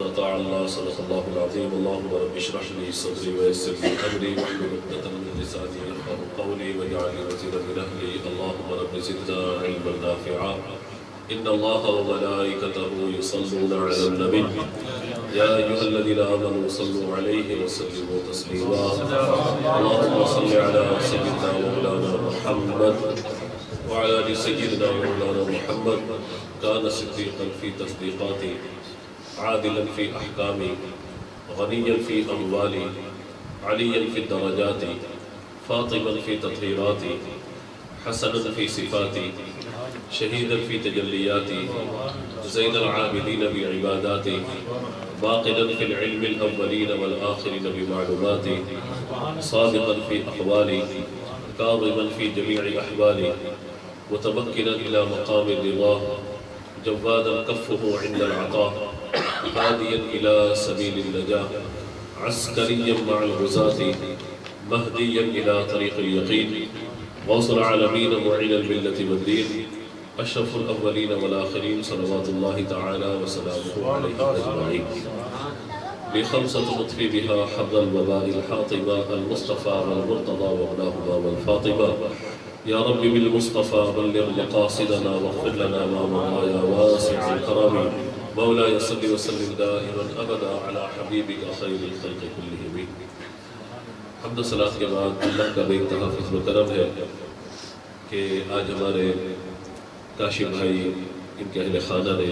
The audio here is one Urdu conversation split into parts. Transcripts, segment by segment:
الله صدق الله العظيم. اللهم رب اشرح لي صدري ويسر لي امري واحلل عقدة من لساني يفقهوا قولي واجعل لي وزيرا من اهلي. اللهم رب زدنا علما نافعا. ان الله وملائكته يصلون على النبي يا ايها الذين امنوا صلوا عليه وسلموا تسليما. اللهم صل على سيدنا مولانا محمد وعلى ال سيدنا مولانا محمد. كان صديقا في تصديقاته عادلا في احكامه غنيا في اموالي عليا في الدرجات فاطما في تطهيراتي حسنا في صفاتي شهيدا في تجلياتي زين العابدين بعباداتي باقدا في العلم الأولين والآخرين بمعلوماتي صادقا في أقوالي كاظما في جميع أحوالي متمكنا إلى مقام الرضا جوادا كفه عند العطاء هاديا إلى سبيل النجاة عسكريا مع الغزاة مهديا إلى طريق اليقين غوث العالمين معين الملة والدين أشرف الأولين والآخرين صلوات الله تعالى وسلامه عليه أجمعين. بخمسة نطفي بها حظ الوباء الحاطمة المصطفى والمرتضى وابناهما والفاطمة. يا رب بالمصطفى بلغ مقاصدنا واغفر لنا ما مضى يا واسع الكرم. مولاي صل وسلم دائما ابدا على حبیبک خیر الخلق کلہم. حمد و صلاۃ کے بعد اللہ کا بے انتہا فضل و کرم ہے کہ آج ہمارے کاشف بھائی ان کے اہل خانہ نے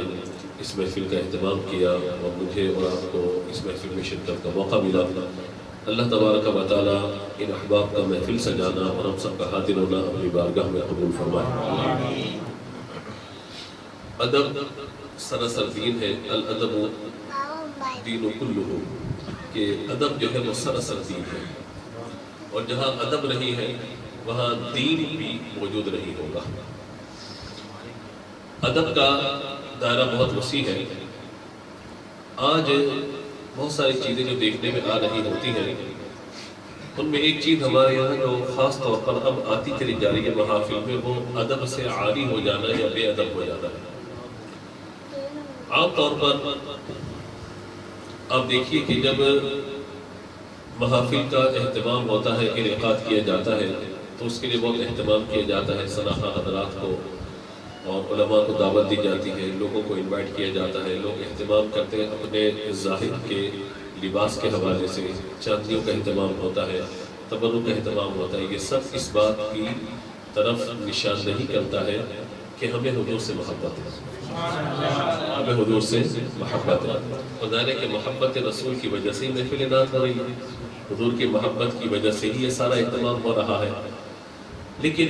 اس محفل کا اہتمام کیا اور مجھے اور آپ کو اس محفل میں شرکت کا موقع ملا. اللہ تبارک و تعالی ان احباب کا محفل سجانا اور ہم سب کا حاضر ہونا اپنی بارگاہ میں قبول فرمائے. ادب سراسر دین ہے. الادب دین کلہ، کہ ادب جو ہے وہ سراسر دین ہے، اور جہاں ادب نہیں ہے وہاں دین بھی موجود نہیں ہوگا. ادب کا دائرہ بہت وسیع ہے. آج بہت ساری چیزیں جو دیکھنے میں آ رہی ہوتی ہیں ان میں ایک چیز ہمارے یہاں جو خاص طور پر اب آتی چلی جا رہی ہے محافل میں، وہ ادب سے عاری ہو جانا یا بے ادب ہو جانا ہے. عام طور پر آپ دیکھیے کہ جب محافل کا اہتمام ہوتا ہے، انعقاد کیا جاتا ہے، تو اس کے لیے بہت اہتمام کیا جاتا ہے. سناخہ حضرات کو اور علماء کو دعوت دی جاتی ہے، لوگوں کو انوائٹ کیا جاتا ہے. لوگ اہتمام کرتے ہیں اپنے ظاہر کے لباس کے حوالے سے. چاندیوں کا اہتمام ہوتا ہے، تبرک کا اہتمام ہوتا ہے. یہ سب اس بات کی طرف نشاندہی کرتا ہے کہ ہمیں حضور سے محبت ہے، ہمیں حضور سے محبت ہے. خدا نے کہ محبت رسول کی وجہ سے ہی محفل نعت ہو رہی ہے، حضور کی محبت کی وجہ سے ہی یہ سارا اہتمام ہو رہا ہے. لیکن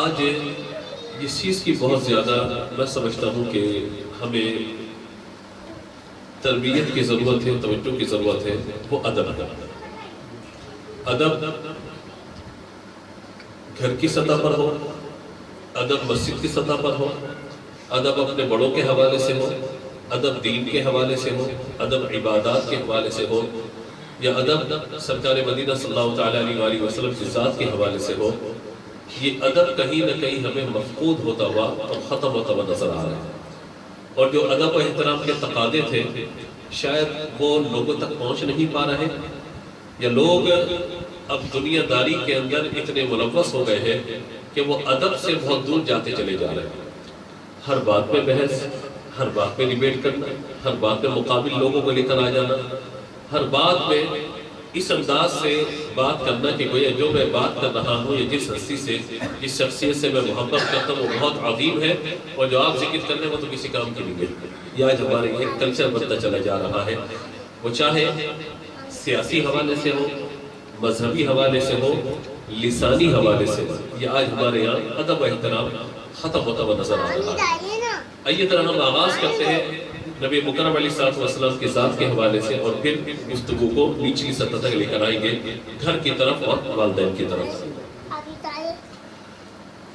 آج جس چیز کی بہت زیادہ میں سمجھتا ہوں کہ ہمیں تربیت کی ضرورت ہے، توجہ کی ضرورت ہے، وہ ادب. ادب گھر کی سطح پر ہو، ادب مسجد کی سطح پر ہو، ادب اپنے بڑوں کے حوالے سے ہو، ادب دین کے حوالے سے ہو، ادب عبادات کے حوالے سے ہو، یا ادب سرکار مدینہ صلی اللہ تعالیٰ علیہ وسلم کی ذات کے حوالے سے ہو. یہ ادب کہیں نہ کہیں ہمیں مفقود ہوتا ہوا اور ختم ہوتا ہوا نظر آ رہا ہے. اور جو ادب و احترام کے تقاضے تھے شاید وہ لوگوں تک پہنچ نہیں پا رہے، یا لوگ اب دنیا داری کے اندر اتنے ملوث ہو گئے ہیں کہ وہ ادب سے بہت دور جاتے چلے جا رہے ہیں. ہر بات پہ بحث، ہر بات پہ ڈیبیٹ کرنا، ہر بات پہ مقابل لوگوں کو لے کر آ جانا، ہر بات میں اس انداز سے بات کرنا کہ گویا جو میں بات کر رہا ہوں یا جس ہستی سے، جس شخصیت سے میں محبت کرتا ہوں وہ بہت عظیم ہے، اور جو آپ ذکر کر رہے ہیں وہ تو کسی کام کی نہیں ہے. یہ آج ہمارے ایک کلچر بنتا چلا جا رہا ہے. وہ چاہے سیاسی حوالے سے ہو، مذہبی حوالے سے ہو، لسانی حوالے سے ہو، یہ آج ہمارے یہاں ادب و احترام ختم ہوتا ہوا نظر آ رہا ہے. آئیے طرح ہم آغاز کرتے ہیں نبی مکرم علیہ السلام کے ذات کے حوالے سے، اور پھر گفتگو کو نچلی سطح تک لے کر آئیں گے، گھر کی طرف اور والدین کی طرف.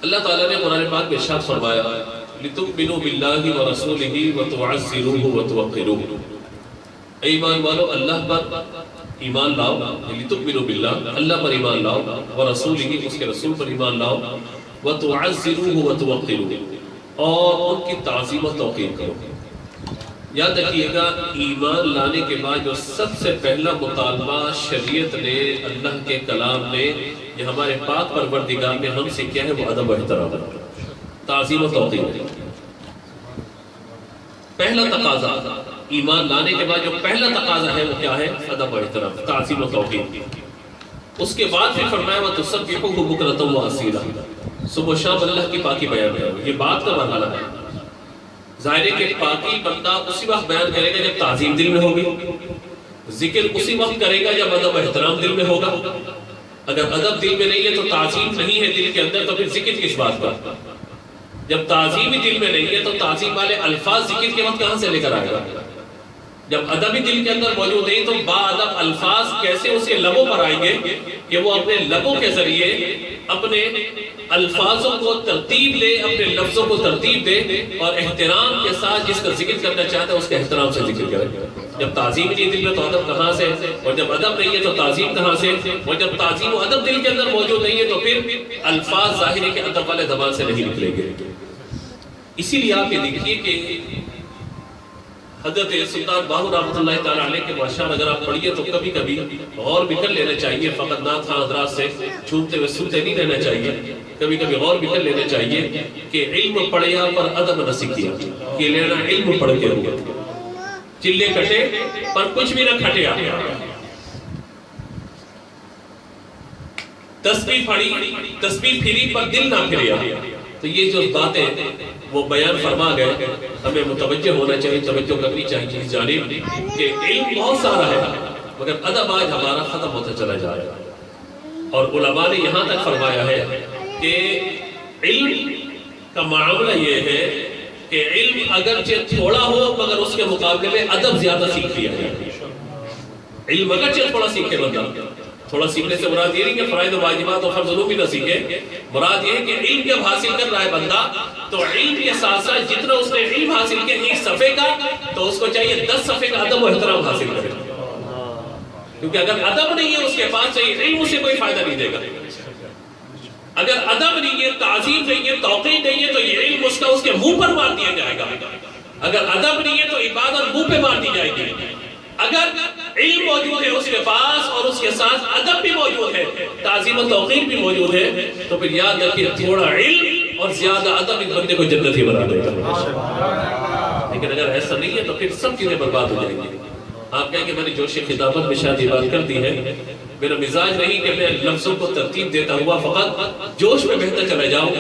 اللہ تعالیٰ نے قرآن پاک میں ارشاد فرمایا لِتُؤْمِنُوا بِاللَّهِ وَرَسُولِهِ وَتُعَزِّرُوهُ وَتُوَقِّرُوهُ. اے ایمان والو، اللہ پر ایمان لاؤ. لِتُؤْمِنُوا بِاللَّهِ، اللہ پر ایمان لاؤ، وَرَسُولِهِ، اس کے رسول پر ایمان لاؤ، وَتُعَزِّرُوهُ وَتُوَقِّرُوهُ، اور ان کی تعظیم و توقیر کرو. یاد رکھیے گا ایمان لانے کے بعد جو سب سے پہلا مطالبہ شریعت نے، اللہ کے کلام نے، یہ ہمارے پاک پروردگار نے ہم سے کیا ہے، وہ ادب و احترام، تعظیم و توقیر۔ پہلا تقاضا ایمان لانے کے بعد جو پہلا تقاضا ہے وہ کیا ہے؟ ادب و احترام، تعظیم و توقیر۔ اس کے بعد پھر فرمایا وَتُسَبِّحُوهُ بُكْرَةً وَأَصِيلًا، صبح و شام اللہ کی پاکی بیان کرو۔ یہ بات کا مرحلہ ہے۔ ظاہر ہے کہ پاکی بندہ اسی وقت بیان کرے گا جب تعظیم دل میں ہوگی، ذکر اسی وقت کرے گا جب ادب و احترام دل میں ہوگا۔ اگر ادب دل میں نہیں ہے تو تعظیم نہیں ہے دل کے اندر، تو پھر ذکر کس بات کا؟ جب تعظیم ہی دل میں نہیں ہے تو تعظیم والے الفاظ ذکر کے وقت کہاں سے لے کر آئے گا؟ جب ادب ہی دل کے اندر موجود نہیں تو با ادب الفاظ کیسے اس کے لبوں پر آئیں گے کہ وہ اپنے لبوں کے ذریعے اپنے الفاظوں کو ترتیب دے، اپنے لفظوں کو ترتیب دے، اور احترام کے ساتھ جس کا ذکر کرنا چاہتا ہے اس کے احترام سے ذکر کرے۔ جب تعظیم ہی نہیں دل میں تو ادب کہاں سے؟ اور جب ادب نہیں ہے تو تعظیم کہاں سے؟ اور جب تعظیم و ادب دل کے اندر موجود نہیں ہے تو پھر الفاظ ظاہر ہے کہ ادب والے زبان سے نہیں نکلیں گے۔ اسی لیے آپ یہ دیکھیے کہ حضرت سلطان باہو رحمۃ اللہ تعالیٰ علیہ کے اشعار اگر آپ پڑھیے تو کبھی کبھی غور بھی کر لینا چاہیے، فقط نعت خواں حضرات سے چھوٹتے ہوئے سنتے نہیں رہنا چاہیے، کبھی کبھی غور بھی کر لینا چاہیے کہ علم پڑھیا پر ادب نہ سیکھیا، کہ لینا علم پڑھ کے ہوا، چلے کٹے پر کچھ بھی نہ کھٹیا، تسبیح پڑھی تسبیح پھری پر دل نہ پھریا۔ تو یہ جو باتیں وہ بیان فرما گئے، ہمیں متوجہ ہونا چاہیے، توجہ کرنی چاہیے اس جانب کہ علم بہت سارا ہے مگر ادب آج ہمارا ختم ہوتا چلا جا رہا ہے۔ اور علماء نے یہاں تک فرمایا ہے کہ علم کا معاملہ یہ ہے کہ علم اگرچہ تھوڑا ہو مگر اس کے مقابلے میں ادب زیادہ سیکھ لیا ہے۔ علم اگرچہ تھوڑا سیکھے بندہ، تھوڑا سیکھنے سے مراد یہ نہیں کہ فرائض و واجبات اور فرض علوم بھی نہ سیکھے، مراد یہ ہے کہ علم جب حاصل کر رہا ہے بندہ تو علم کے ساتھ ساتھ جتنا اس نے علم حاصل کیا ایک صفحے کا تو اس کو چاہیے 10 صفحے کا ادب و احترام حاصل کرے، کیونکہ اگر ادب نہیں ہے اس کے پاس تو علم اسے کوئی فائدہ نہیں دے گا۔ اگر ادب نہیں ہے، تعظیم نہیں ہے، توقیر نہیں ہے تو یہ علم اس کا اس کے منہ پر مار دیا جائے گا۔ اگر ادب نہیں ہے تو عبادت منہ پہ مار دی جائے گی۔ اگر علم موجود ہے اس کے پاس اور اس کے ساتھ ادب بھی موجود ہے، تعظیم و توقیر بھی موجود ہے، تو پھر یاد رکھیے تھوڑا علم اور زیادہ ادب اس بندے کو جنت ہی بنا دے گا۔ لیکن اگر ایسا نہیں ہے تو پھر سب چیزیں برباد ہو جائیں گی۔ آپ کہیں کہ میں نے جوش خطابت میں شاید یہ بات کر دی ہے، میرا مزاج نہیں کہ میں لفظوں کو ترتیب دیتا ہوا فقط جوش میں بہتا چلا جاؤں،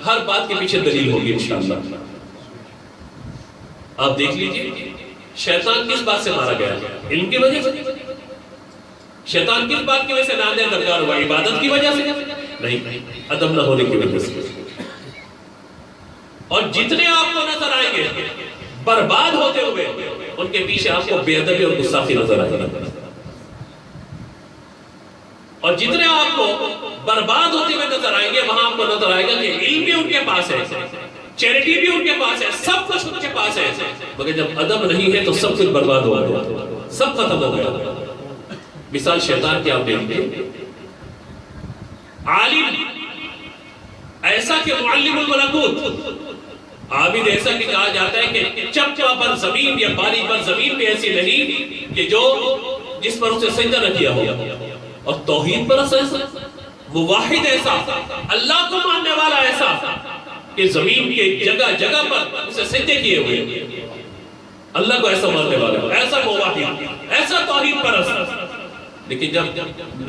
ہر بات کے پیچھے دلیل ہوگی انشاءاللہ۔ آپ دیکھ لیجئے شیطان کس بات سے مارا گیا؟ علم کی وجہ سے۔ شیطان کس بات کی وجہ سے نادے درکار ہوا؟ عبادت کی وجہ سے نہیں، ادب نہ ہونے کی وجہ سے۔ اور جتنے آپ کو نظر آئیں گے برباد ہوتے ہوئے ان کے پیچھے آپ کو بے ادبی اور گستاخی نظر آئے گی، اور جتنے آپ کو برباد ہوتے ہوئے نظر آئیں گے وہاں آپ کو نظر آئے گا کہ علم بھی ان کے پاس ہے، چیریٹی بھی ان کے پاس ہے، سب کچھ ان کے پاس ہے، مگر جب ادب نہیں ہے تو سب کچھ برباد ہو گیا، سب ختم ہو گیا۔ مثال شیطان کی آپ دیکھیں، عالم ایسا کہ معلم الملکوت، عابد ایسا کہ کہا جاتا ہے کہ چپا پر زمین یا باری پر زمین بھی ایسی نہیں کہ جو جس پر اسے سجدہ نہ کیا ہو، اور توحید پر ایسا، موحد ایسا، اللہ کو ماننے والا ایسا کہ زمین کے جگہ جگہ پر اسے سجدے کیے ہوئے، اللہ کو ایسا ماننے والا، ایسا موحد، ایسا توحید پر ایسا۔ لیکن جب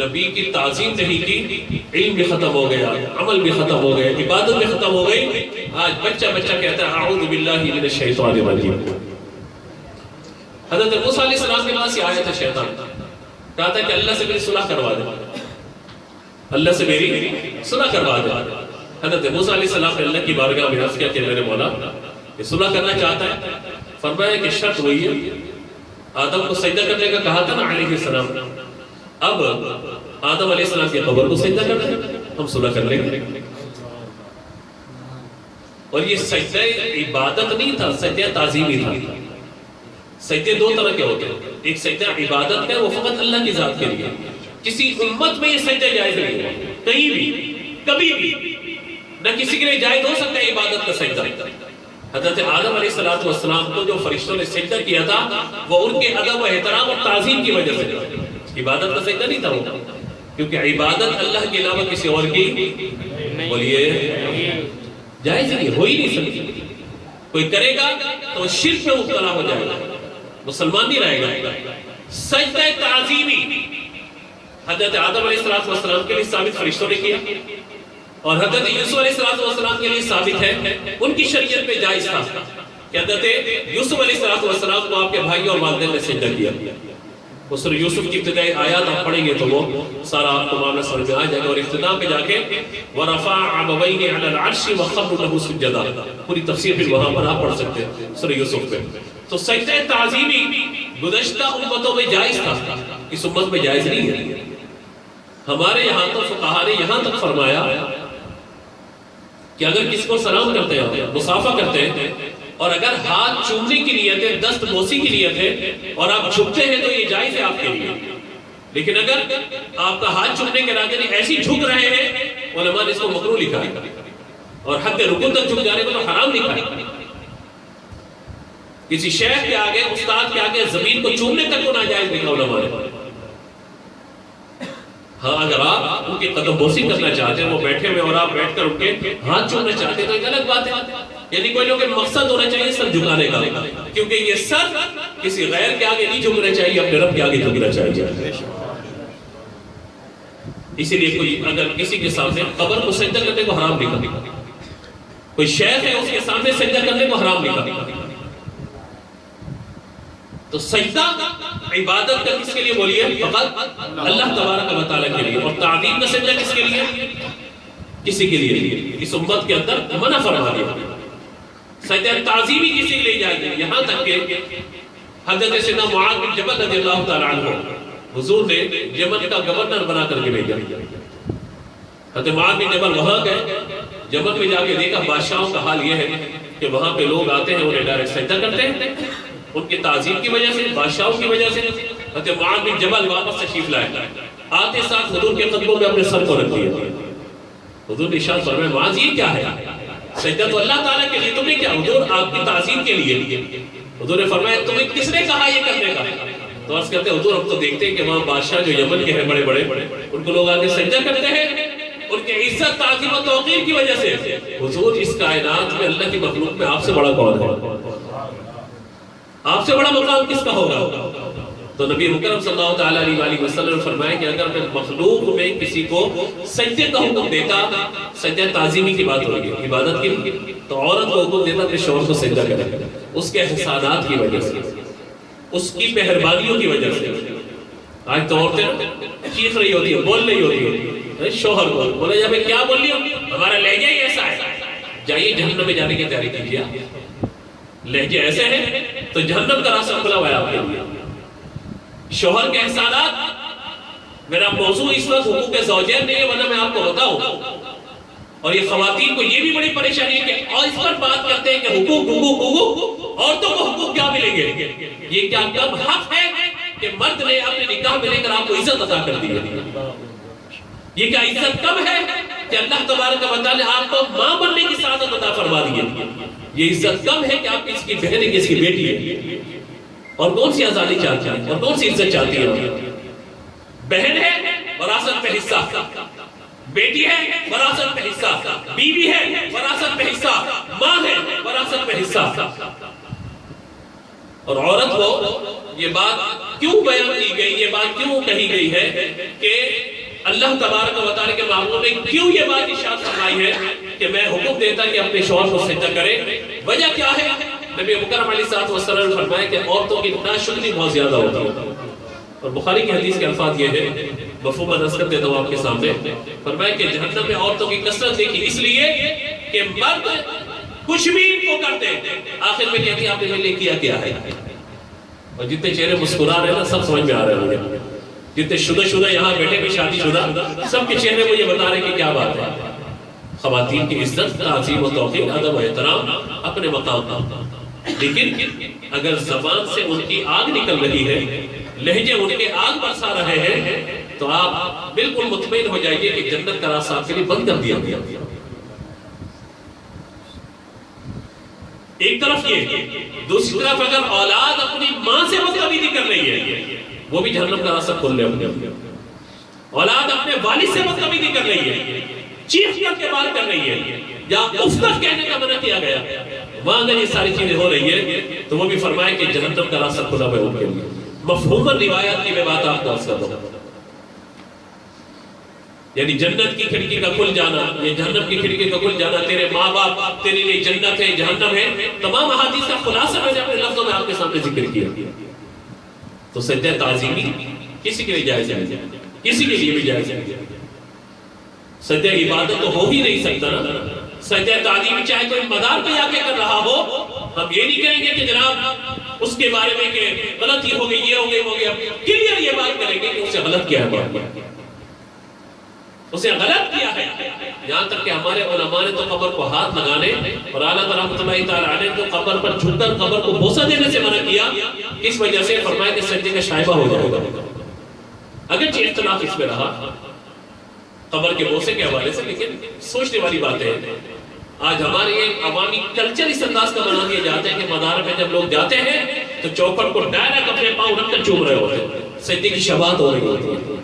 نبی کی تعظیم نہیں کی، علم بھی ختم ہو گیا، عمل بھی ختم ہو گئے، عبادت بھی ختم ہو گئی۔ آج بچہ کہتا ہے اعوذ باللہ من الشیطان الرجیم۔ حضرت موسیٰ علیہ السلام کے پاس یہ آیا تھا شیطان، کہا تھا کہ اللہ سے میری صلح کروا دے، اللہ سے میری صلح کروا دے۔ حضرت موسیٰ علیہ السلام نے اللہ کی بارگاہ میں عرض کیا کہ میرے مولا یہ صلح کرنا چاہتا ہے، فرمایا کہ شرط ہوئی ہے، آدم کو سجدہ کرنے کا کہا تھا نا علیہ السلام، اب آدم علیہ السلام کی قبر کو سجدہ کرنا ہے، ہم صلح کر لیں گے۔ اور یہ سجدہ عبادت نہیں تھا، سجدہ تعظیمی تھا۔ سجدے دو طرح کے ہوتے ہیں، ایک سجدہ عبادت ہے وہ فقط اللہ کی ذات کے لیے، کسی امت میں یہ سجدہ جائز نہیں ہے، کہیں بھی کبھی بھی نہ کسی کے لیے جائز ہو سکتا ہے عبادت کا سجدہ، حضرت آدم علیہ السلام کو جو فرشتوں نے سجدہ کیا تھا وہ ان کے ادب و احترام اور تعظیم کی وجہ سے، عبادت کا سجدہ نہیں تھا وہ، کیونکہ عبادت اللہ کے علاوہ کسی اور کی بولیے جائز نہیں، ہو ہی نہیں سکتی۔ کوئی کرے گا تو شرک میں مبتلا ہو جائے گا، مسلمان نہیں رہے گا۔ سجدہ تعظیمی حضرت آدم علیہ السلام کے لیے ثابت فرشتوں نے کیا، اور حضرت یوسف علیہ السلام کے لیے ثابت ہے، ان کی شریعت میں جائز تھا کہ حضرت یوسف علیہ السلام کو آپ کے بھائی اور والدین نے سجدہ کیا۔ وہ سورہ یوسف کی ابتدائی آیات آپ پڑھیں گے تو وہ سارا آپ کو معاملہ سمجھ میں آ جائے گا، اور اختتام پہ جا کے وَرَفَعَ أَبَوَيْهِ عَلَى الْعَرْشِ وَخَرُّوا لَهُ سُجَّدًا، پوری تفسیر پھر وہاں پر آپ پڑھ سکتے ہیں سورہ یوسف پہ۔ تو سجدہ تعظیمی گزشتہ امتوں میں جائز تھا، اس امت میں جائز نہیں ہے۔ ہمارے یہاں تو فقہا نے یہاں تک فرمایا کہ اگر کس کو سلام کرتے ہیں، مصافحہ کرتے ہیں، اور اگر ہاتھ چومنے کی نیت ہے، دست بوسی کی نیت ہے، اور آپ جھکتے ہیں تو یہ جائز ہے آپ کے لیے۔ لیکن اگر آپ کا ہاتھ چومنے کے ارادے نہیں ایسی جھک رہے ہیں، علماء نے اس کو مکروہ لکھا ہے، اور حد رکوع تک جھک جانے کو تو حرام لکھا ہے۔ کسی شیخ کے آگے، استاد کے آگے زمین کو چومنے تک کو ناجائز لکھا علماء نے۔ ہاں اگر آپ ان کے قدم بوسی کرنا چاہتے ہیں، وہ بیٹھے ہوئے اور آپ بیٹھ کر ان کے ہاتھ چومنا چاہتے ہیں تو ایک الگ بات ہے، یعنی کوئی لوگ مقصد ہونا چاہیے سر جھکانے کا، کیونکہ یہ سر کسی غیر کے آگے نہیں جھکنا چاہیے، اپنے رب کے آگے جھکنا چاہیے۔ اسی لیے کوئی اگر کسی کے سامنے قبر کو سجدہ کرنے کو حرام لکھا، کوئی شیخ ہے اس کے سامنے سجدہ کرنے کو حرام لکھا۔ تو سجدہ عبادت کا کس کے لیے بولیے؟ فقط اللہ تبارک و تعالیٰ کے لیے، اور تعظیم کا سجدہ کس کے لیے؟ کسی کے لیے اس امت کے اندر منع فرما دیا۔ سجدہ تعظیمی کسی کے لیے جائے، یہاں تک کہ حضرت سیدنا معاذ بن جبل رضی اللہ تعالیٰ عنہ حضور نے یمن کا گورنر بنا کر کے بھیجا۔ حضرت معاذ بن جبل وہاں گئے، یمن میں جا کے دیکھا بادشاہوں کا حال یہ ہے کہ وہاں پہ لوگ آتے ہیں، انہیں ڈائریکٹ سجدہ کرتے ہیں، ان کی تعظیم کی وجہ سے، بادشاہوں کی وجہ سے۔ حضرت معاذ بن جبل واپس تشریف لائے، آتے ساتھ حضور کے قدموں میں اپنے سر کو رکھ دیا۔ حضور نے ارشاد فرمایا معاذ یہ کیا ہے؟ سجدہ تو اللہ تعالیٰ کے لیے، تم نے کیا؟ حضور آپ کی تعظیم کے لیے۔ حضور نے فرمایا تمہیں کس نے کہا یہ کرنے کا؟ تو عرض کرتے حضور اب تو دیکھتے ہیں کہ وہاں بادشاہ جو یمن کے ہیں بڑے بڑے، ان کو لوگ آگے سجدہ کرتے ہیں ان کی عزت تعظیم و توقیر کی وجہ سے۔ حضور اس کائنات میں اللہ کی مخلوق میں آپ سے بڑا کون ہے؟ آپ سے بڑا مقام کس کا ہوگا؟ تو نبی مکرم صلی اللہ تعالیٰ علیہ وسلم نے فرمایا کہ اگر میں مخلوق میں کسی کو سجدے کا حکم دیتا، سجدہ تعظیمی کی بات ہوگی، عبادت کی، تو عورت کو حکم دیتا کہ شوہر کو سجدہ کرے، اس کے احسانات کی وجہ سے، اس کی مہربانیوں کی وجہ سے۔ آج تو عورتیں چیخ رہی ہوتی ہے، بول رہی ہوتی ہے شوہر کو، بولے جا میں کیا بول رہی ہوں، ہمارا لہجہ ہی ایسا ہے، جائیے جہنم میں جانے کی تیاری کیجیے۔ لہجے ایسے ہیں تو جہنم کا راستہ کھلا ہوا ہے آپ کے لیے۔ شوہر کے احسانات، میرا موضوع اس وقت حقوق زوجین نہیں ہے، ورنہ میں آپ کو بتاؤں، اور یہ خواتین کو یہ بھی بڑی پریشانی ہے کہ اور اس پر بات کرتے ہیں کہ حقوق حقوق حقوق، عورتوں کو حقوق کیا ملیں گے؟ یہ کیا کم حق ہے کہ مرد نے اپنے نکاح میں لے کر آپ کو عزت عطا کر دی ہے؟ یہ کیا عزت کم ہے کہ اللہ تبارک و تعالیٰ نے آپ کو ماں بننے کی سعادت عطا فرما دی ہے؟ یہ عزت کم ہے کہ آپ اس کی بہن ہے، اس کی بیٹی ہے؟ اور کون سی آزادی چاہتی ہے اور کون سی عزت چاہتی ہے؟ بہن ہے وراثت پہ حصہ، بیٹی ہے وراثت پہ حصہ، بیوی ہے وراثت پہ حصہ، ماں ہے وراثت پہ حصہ۔ اور عورت کو یہ بات کیوں بیان کی گئی، یہ بات کیوں کہی گئی ہے کہ اللہ تبارک و تعالیٰ کے محبوب نے کیوں یہ بات ارشاد فرمائی ہے کہ میں حکم دیتا کہ اپنے شوہر کو سجدہ کرے؟ وجہ کیا ہے؟ نبی مکرم علیہ السلام نے فرمایا کہ عورتوں کی ناشکری بہت زیادہ ہوتی ہے، اور بخاری کی حدیث کے الفاظ یہ ہے، مفہوم عرض کر دیتا ہوں آپ کے سامنے، فرمایا کہ جہنم میں عورتوں کی کثرت دیکھی اس لیے کہ مرد کچھ بھی ان کو کرتے ہیں، آخر میں کہتی آپ نے میرے لیے کیا ہے؟ اور جتنے چہرے مسکرا رہے ہیں نا سب سمجھ میں آ رہے ہیں، جتنے شدہ یہاں بیٹھے بھی شادی شدہ، سب کے چہرے مجھے بتا رہے ہیں کہ کیا بات ہے۔ خواتین کی عزت، تعظیم و توقیر، ادب و احترام اپنے مقام پر، لیکن اگر زبان سے ان کی آگ نکل رہی ہے، لہجے ان کے آگ برسا رہے ہیں، تو آپ بالکل مطمئن ہو جائیے کہ جنت کا راستہ آپ کے لیے بند کر دیا گیا۔ ایک طرف یہ، دوسری طرف اگر اولاد اپنی ماں سے بدتمیزی کر رہی ہے وہ بھی جہنم کا راستہ کھول لے اپنے اپنے۔ اولاد اپنے والد سے بدتمیزی کر رہی ہے، چیخ کر کے بات کر رہی ہے، یا اف تک کہنے کا منع کیا گیا، وہاں اگر یہ ساری چیزیں ہو رہی ہے تو وہ بھی فرمائے کہ جہنم کا راستہ کھلا ہے ان کے لیے۔ مفہوماً روایات کی میں بات آپ کو عرض کر رہا ہوں، یعنی جنت کی کھڑکی کا کھل جانا، یہ جہنم کی کھڑکی کا کھل جانا، تیرے ماں باپ تیرے لیے جنت ہے جہنم ہے، تمام احادیث کا خلاصہ میں نے اپنے لفظوں میں آپ کے سامنے ذکر کیا۔ تو سجدہ تعظیمی کسی کے لیے جائز ہے، کسی کے لیے بھی جائز ہے۔ سجدہ عبادت تو ہو ہی نہیں سکتا نا، سجدہ تعظیمی چاہے کوئی مدار پہ آ کے کر رہا ہو، ہم یہ نہیں کہیں گے کہ جناب اس کے بارے میں کہ غلطی ہو گئی، یہ ہو گئی، ہو گیا، کلیئر یہ بات کریں گے کہ اسے غلط کیا ہے، اسے غلط کیا ہے۔ یہاں تک کہ ہمارے علماء نے تو قبر کو ہاتھ لگانے اور اعلیٰ رحمۃ اللہ تعالیٰ علیہ نے تو قبر پر جھک کر قبر کو بوسہ دینے سے منع کیا، اس وجہ سے فرمایا کہ سجدے کا شائبہ ہو جائے گا۔ اگرچہ اختلاف اس میں رہا قبر کے بوسے کے حوالے سے، لیکن سوچنے والی بات ہے آج ہمارے یہ عوامی کلچر اس انداز کا بنا دیا جاتا ہے کہ مدار میں جب لوگ جاتے ہیں تو چوکھٹ کو ڈائریکٹ اپنے پاؤں رکھ کر چوم رہے ہوتے ہیں، سجدے کی شباہت ہو رہی ہوتی ہے،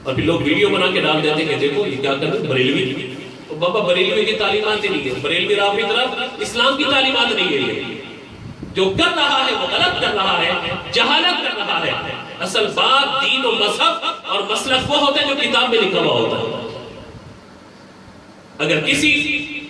اور پھر لوگ ویڈیو بنا کے ڈال دیتے ہیں کہ دیکھو یہ کیا کر رہے ہیں بریلوی۔ تو بابا بریلوی کی تعلیمات ہی نہیں ہے، بریلوی راہ کی طرف اسلام کی تعلیمات نہیں ہے، یہ جو کر رہا ہے وہ غلط کر رہا ہے، جہالت کر رہا ہے۔ اصل بات دین و مذہب اور مسلک وہ ہوتا ہے جو کتاب میں لکھا ہوا ہوتا ہے۔ اگر کسی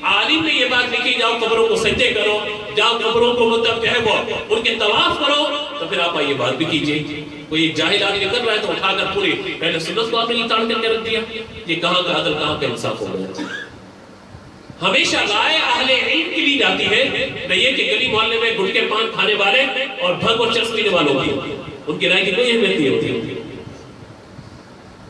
عالم نے یہ بات لکھی جاؤ قبروں کو سجدے کرو، جاؤ قبروں کو مطلب جو ہے وہ ان کے طواف کرو، تو پھر آپ یہ بات بھی کیجئے۔ کوئی ایک جاہل آدمی کر رہا ہے تو اٹھا کر پوری پہلے سنت کو آپ نے تاڑ کر کے رکھ دیا، یہ کہاں کا عدل کہاں کا انصاف ہو گیا۔ ہمیشہ رائے اہل علم کی لی جاتی ہے، نہ یہ کہ گلی محلے میں گٹکے پان کھانے والے اور بھنگ اور چرس پینے والوں کی، ان کی رائے کی کوئی اہمیت نہیں ہوتی۔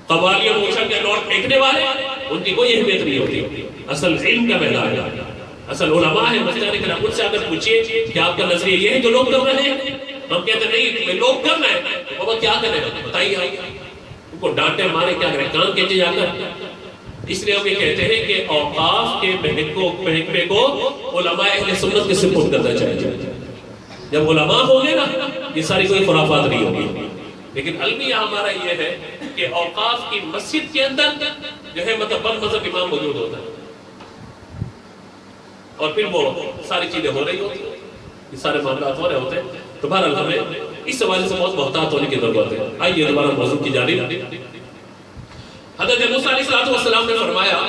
قوالیوں موچھا کے نوٹ پھینکنے والے ان کی کوئی اہمیت نہیں ہوتی۔ اصل علم کا میدان ہے، اصل علماء ہے۔ مسئلہ کے نام سے اگر پوچھئے کہ آپ کا نظریہ یہ ہے جو لوگ کر رہے ہیں، ہم کہتے نہیں لوگ کر رہے ہیں، بابا کیا کریں بتائیے، ان کو ڈانٹے مارے کیا کریں، کان کھینچے جا کر۔ اس لیے ہم یہ کہتے ہیں کہ اوقاف کے محکمے کو علماء اہل سنت کے سپرد کرنا چاہیے۔ جب علماء ہوں گے نا یہ ساری کوئی خرافات نہیں ہوگی۔ لیکن المیہ ہمارا یہ ہے کہ اوقاف کی مسجد کے اندر جو ہے مطلب بد مذہب امام موجود ہوتا ہے، اور پھر وہ ساری چیزیں ہو رہی ہوتی ہیں، یہ سارے معاملات ہو رہے ہوتے ہیں۔ تو بہرحال ہمیں اس حوالے سے بہت محتاط ہونے کی ضرورت ہے۔ آئیے دوبارہ موضوع کی جانب۔ حضرت موسیٰ علیہ السلام نے فرمایا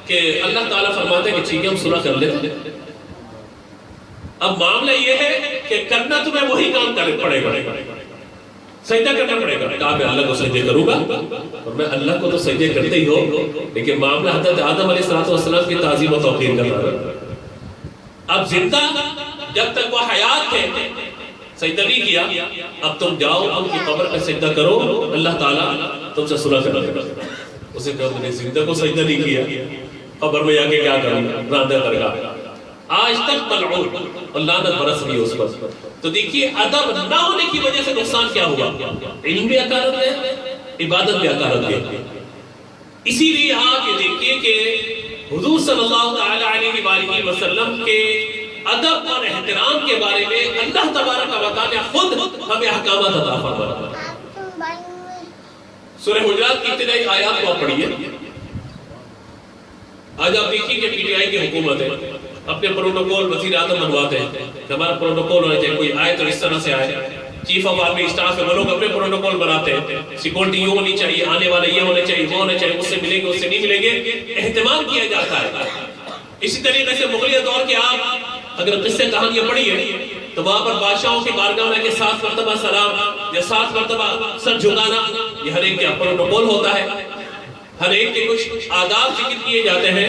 کہ اللہ تعالیٰ فرماتے ہیں کہ ٹھیک ہے ہم صلح کر لیں۔ اب معاملہ یہ ہے کہ کرنا تمہیں وہی کام پڑے گا، سجدہ کرنا پڑے گا۔ کہا میں اللہ کو سجدے کروں گا، اور میں اللہ کو تو سجدے کرتے ہی ہو، لیکن معاملہ حضرت آدم علیہ السلام کی تعظیم و توقیر کر رہا ہے۔ اب زندہ جب تک وہ حیات تھے سجدہ نہیں کیا، اب تم جاؤ ان کی قبر پہ سجدہ کرو، اللہ تعالیٰ تم سے صلح کرنا چاہتا ہے۔ اسے کہا میں نے زندہ کو سجدہ نہیں کیا، قبر میں جا کے کیا کروں، راندہ کرگا۔ آج تک ملعون اور لعنت برس رہی ہے اس پر۔ تو دیکھیے ادب نہ ہونے کی وجہ سے نقصان کیا ہوا، علم بھی حقارت ہے، عبادت بھی حقارت ہے۔ اسی لیے آپ یہ دیکھیے کہ حضور صلی اللہ علیہ وآلہ وسلم کے ادب اور احترام کے بارے میں اللہ تبارک و تعالی خود ہمیں احکامات عطا فرمایا۔ سورہ حجرات کی ابتدائی آیات کو آپ پڑھیے۔ آج آپ دیکھیے کہ پی ٹی آئی کی حکومت ہے، اپنے پروٹوکول وزیر اعظم بنواتے ہیں کہ ہمارا پروٹوکول ہونا چاہیے، کوئی آئے تو اس طرح سے آئے۔ چیف آف آرمی اسٹاف ہے، وہ لوگ اپنے پروٹوکول بناتے ہیں، سیکورٹی یہ ہونی چاہیے، آنے والے یہ ہونے چاہیے، وہ ہونے چاہیے، اس سے ملیں گے اس سے نہیں ملیں گے، اہتمام کیا جاتا ہے۔ اسی طریقے سے مغلیہ دور کے آپ اگر قصے کہانیاں پڑھی ہے تو وہاں پر بادشاہوں کی بارگاہ میں کہ 7 مرتبہ سلام یا 7 مرتبہ سر جھکانا، یہ ہر ایک کا پروٹوکول ہوتا ہے، ہر ایک کے کچھ آداب ذکر کیے جاتے ہیں۔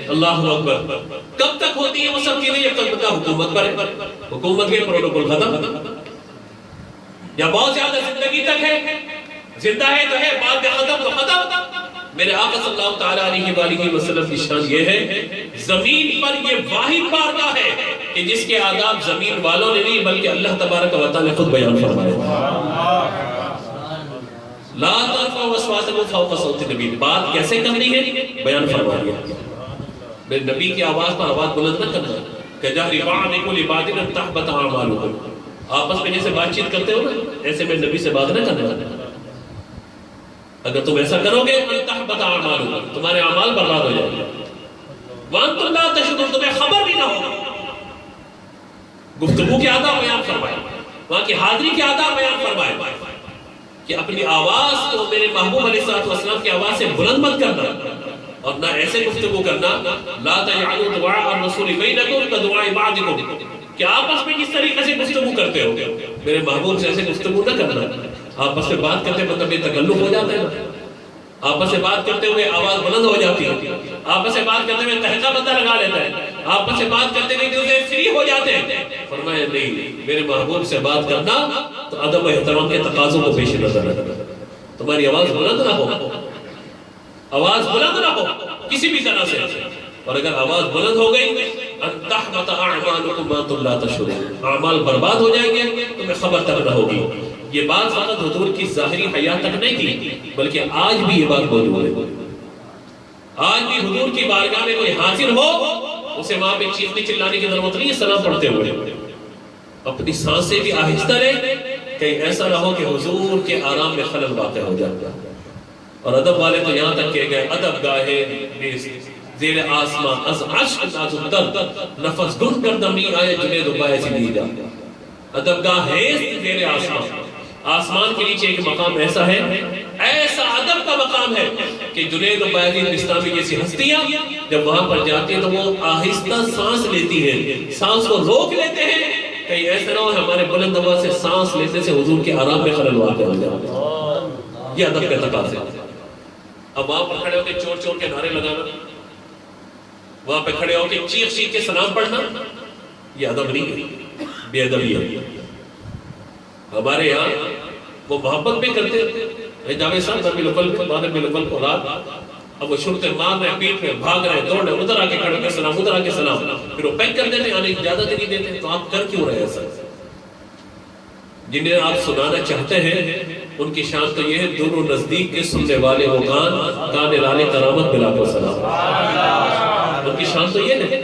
اللہ اکبر۔ کب تک ہوتی ہے وہ سب چیزیں؟ جب تک حکومت پر ہے، حکومت کے پروٹوکول ختم، یا بہت زیادہ زندگی تک ہے، زندہ ہے تو ہے، بعد میں ختم تو ختم۔ میرے آقا صلی اللہ تعالیٰ علیہ وآلہ وسلم کی شان یہ ہے، زمین پر یہ واحد بارگاہ ہے کہ جس کے آداب زمین والوں نے نہیں بلکہ اللہ تبارک و تعالیٰ نے خود بیان فرمائے۔ لا ترفعوا اصواتکم فوق صوت النبی، بات کیسے کرنی ہے بیان فرما دیا۔ میرے نبی کی آواز پر آواز بلند نہ کرنا، کجہر بعضکم لبعض ان تحبط اعمالکم، آپس میں جیسے بات چیت کرتے ہو نا ایسے میں نبی سے بات نہ کرنا، اگر تم ایسا کرو گے ان تحبط اعمالکم تمہارے اعمال برباد ہو جائیں گے، وانتم لا تشعرون تمہیں خبر بھی نہ ہو۔ گفتگو کے آداب بیان فرمائے، وہاں کی حاضری کے آداب بیان فرمائے کہ اپنی آواز کو میرے محبوب علیہ السلام کی آواز سے بلند مت کرنا، اور نہ ایسے گفتگو کرنا لا تجعلوا دعاء الرسول بینکم کدعاء بعضکم، کہ آپس میں جس طریقے سے گفتگو کرتے ہو میرے محبوب سے ایسے گفتگو نہ کرنا۔ آپس میں بات کرتے مطلب یہ تکلف ہو جاتا ہے نا، آپس سے بات کرتے ہوئے آواز بلند ہو جاتی ہے، آپس سے بات کرتے ہوئے تہجہ بندہ لگا لیتا ہے، آپس سے بات کرتے ہوئے دوسرے فری ہو جاتے ہیں۔ فرمایا نہیں، میرے محبوب سے بات کرنا تو ادب و احترام کے تقاضوں کو پیش نظر رکھنا، تمہاری آواز بلند نہ ہو، آواز بلند نہ ہو کسی بھی طرح سے، اور اگر آواز بلند ہو گئی ان تحبط اعمالکم وانتم لا تشعرون، اعمال برباد ہو جائیں گے تمہیں خبر تک نہ ہوگی۔ یہ بات فقط حضور کی ظاہری حیات تک نہیں تھی بلکہ آج بھی یہ بات موجود ہے۔ آج بھی حضور کی بارگاہ میں کوئی حاضر ہو اسے وہاں پہ چیخنے چلانے کی ضرورت نہیں ہے، سلام پڑھتے ہوئے اپنی سانسیں بھی آہستہ لے، کہیں ایسا نہ ہو کہ حضور کے آرام میں خلل واقع ہو جاتا۔ اور ادب والے تو یہاں تک کہے گئے ادب گاہے زیر آسماں از عشق نازم در نفس گن کر دمی آئے جنید و باعث لیجا۔ ادب گاہے زیر آسمان، آسمان کے نیچے ایک مقام ایسا ہے، ایسا ادب کا مقام ہے کہ جنید و باعث اسلامی جیسی ہستیاں جب وہاں پر جاتی ہیں تو وہ آہستہ سانس لیتی ہیں، سانس کو روک لیتے ہیں، کہیں ایسا نہ ہو ہمارے بلند آواز سے سانس لینے سے حضور کے آرام میں خلل واقع ہو جائے۔ یہ ادب کا تقاضا ہے۔ اب وہاں پر کھڑے ہو کے چور چور کے نعرے لگانا، وہاں پہ کھڑے ہو کے چیخ چیخ کے سلام پڑھنا، یہ ادب نہیں ہے، بے ادبی ہے۔ ہمارے یہاں وہ محبت بھی کرتے ہیں، جاوید صاحب ربی الاول بعد ربی الاول کو رات، اب وہ شرطے مار رہے ہیں، پیٹ میں بھاگ رہے ہیں، دوڑ رہے ہیں، ادھر آ کے کھڑے کے سلام، ادھر آ کے سلام، پھر وہ پیک کر دیتے ہیں، آنے کی اجازت نہیں دیتے، تو آپ کر کیوں رہے ہیں ایسا؟ جنہیں آپ سنانا چاہتے ہیں ان کی شان تو یہ ہے دور و نزدیک کے سننے والے وہ کان لالے کرامت بلا کو سلام، ان کی شان تو یہ ہے۔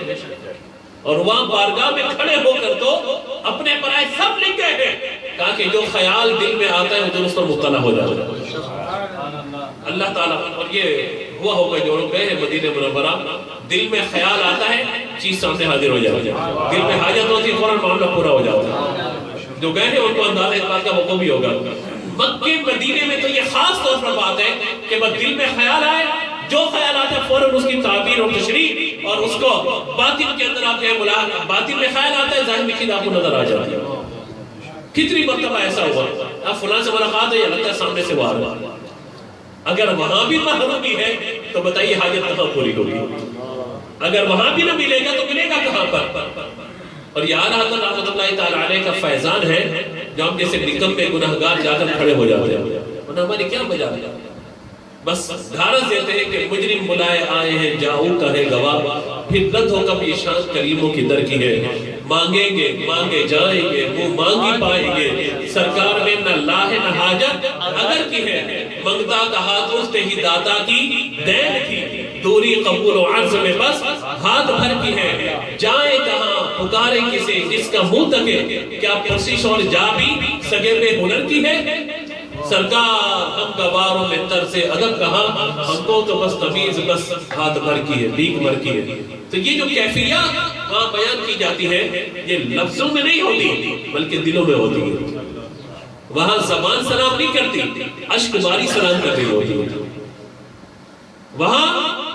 اور وہاں بارگاہ میں کھڑے ہو کر تو اپنے پرائے سب لکھ گئے ہیں، کہا کہ جو خیال دل میں آتا ہے وہ اس پر مطلع ہو جاتا ہے اللہ تعالیٰ۔ اور یہ ہوا ہوگا جو لوگ گئے ہیں مدینہ منورہ، دل میں خیال آتا ہے چیز سامنے حاضر ہو جاتی ہے، دل میں حاجت ہوتی ہے فوراً معاملہ پورا ہو جاتا ہے۔ جو گئے ہیں ان کو اندازہ اس بات کا موقع بھی ہوگا۔ مکے مدینے میں تو یہ خاص طور پر بات ہے کہ بس دل میں خیال آئے، جو خیال آتا ہے فوراً اس کی تعبیر اور تشریح اور اس کو باطن کے اندر آپ کے ملاحظہ، باطن میں خیال آتا ہے ظاہر میں چیز آپ کو نظر آ جاتی ہے۔ کتنی مرتبہ ایسا ہوا اب فلاں سے ملاقات ہے یا لگتا ہے سامنے سے وہ آ رہا ہے، اگر وہاں بھی محرومی ہے تو بتائیے حاجت کہاں پوری ہوگی؟ اگر وہاں بھی نہ ملے گا تو ملے گا کہاں پر؟ اور یہ اعلیٰ حضرت رحمۃ اللہ تعالیٰ علیہ کا فیضان ہے جو ہم جیسے نکم میں گناہگار جا کر کھڑے ہو جاتے ہیں، ورنہ ہماری کیا مجال ہے؟ بس دھارس دیتے ہیں کہ مجرم بلائے آئے ہیں جاؤ کا ہے گواہ، پھر رد ہو کب یہ شان کریموں کی در کی ہے، مانگیں گے مانگے جائیں گے وہ مانگی پائیں گے، سرکار میں نہ لاہ نہ حاجت اگر کی ہے، منگتا کا ہاتھ اٹھتے ہی داتا کی دین تھی، دوری قبول و عرض میں بس ہاتھ بھر کی ہے، جائیں کہاں پکارے کسے جس کا منہ تکے، کیا پرسش اور جا بھی سگے بے ہنر کی ہے، سرکار ہم گواروں میں تر سے ادب کہاں، ہم کو تو بس تمیز بس ہاتھ بھر کی ہے، بھیک بھر کی ہے۔ تو یہ جو کیفیات وہاں بیان کی جاتی ہے یہ لفظوں میں نہیں ہوتی بلکہ دلوں میں ہوتی ہے۔ وہاں زبان سلام نہیں کرتی، اشک باری سلام کرتی ہوتی ہے۔ وہاں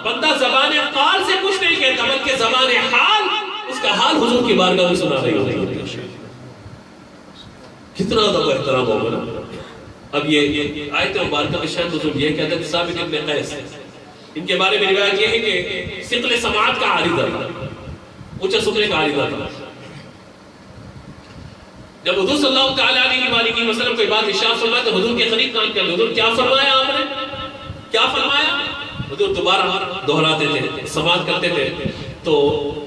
بندہ زبان قال سے کچھ نہیں کہتا بلکہ زبان حال، اس کا حال حضور کی بارگاہ میں سنا رہی ہوتی ہے۔ کتنا ادب و احترام ہوگا نا۔ اب یہ آیت مبارکہ میں شاید نزول یہ کہتے ہیں ثابت ابن قیس، ان کے بارے میں روایت یہ ہے کہ ثقل سماعت کا عارضہ تھا، اونچا سننے کا عارضہ تھا۔ جب حضور صلی اللہ تعالیٰ علیہ وسلم کوئی بات ارشاد فرمایا تو حضور کے قریب کان کر لیں، حضور کیا فرمایا آپ نے، کیا فرمایا؟ حضور دوبارہ دہراتے تھے، سماعت کرتے تھے تو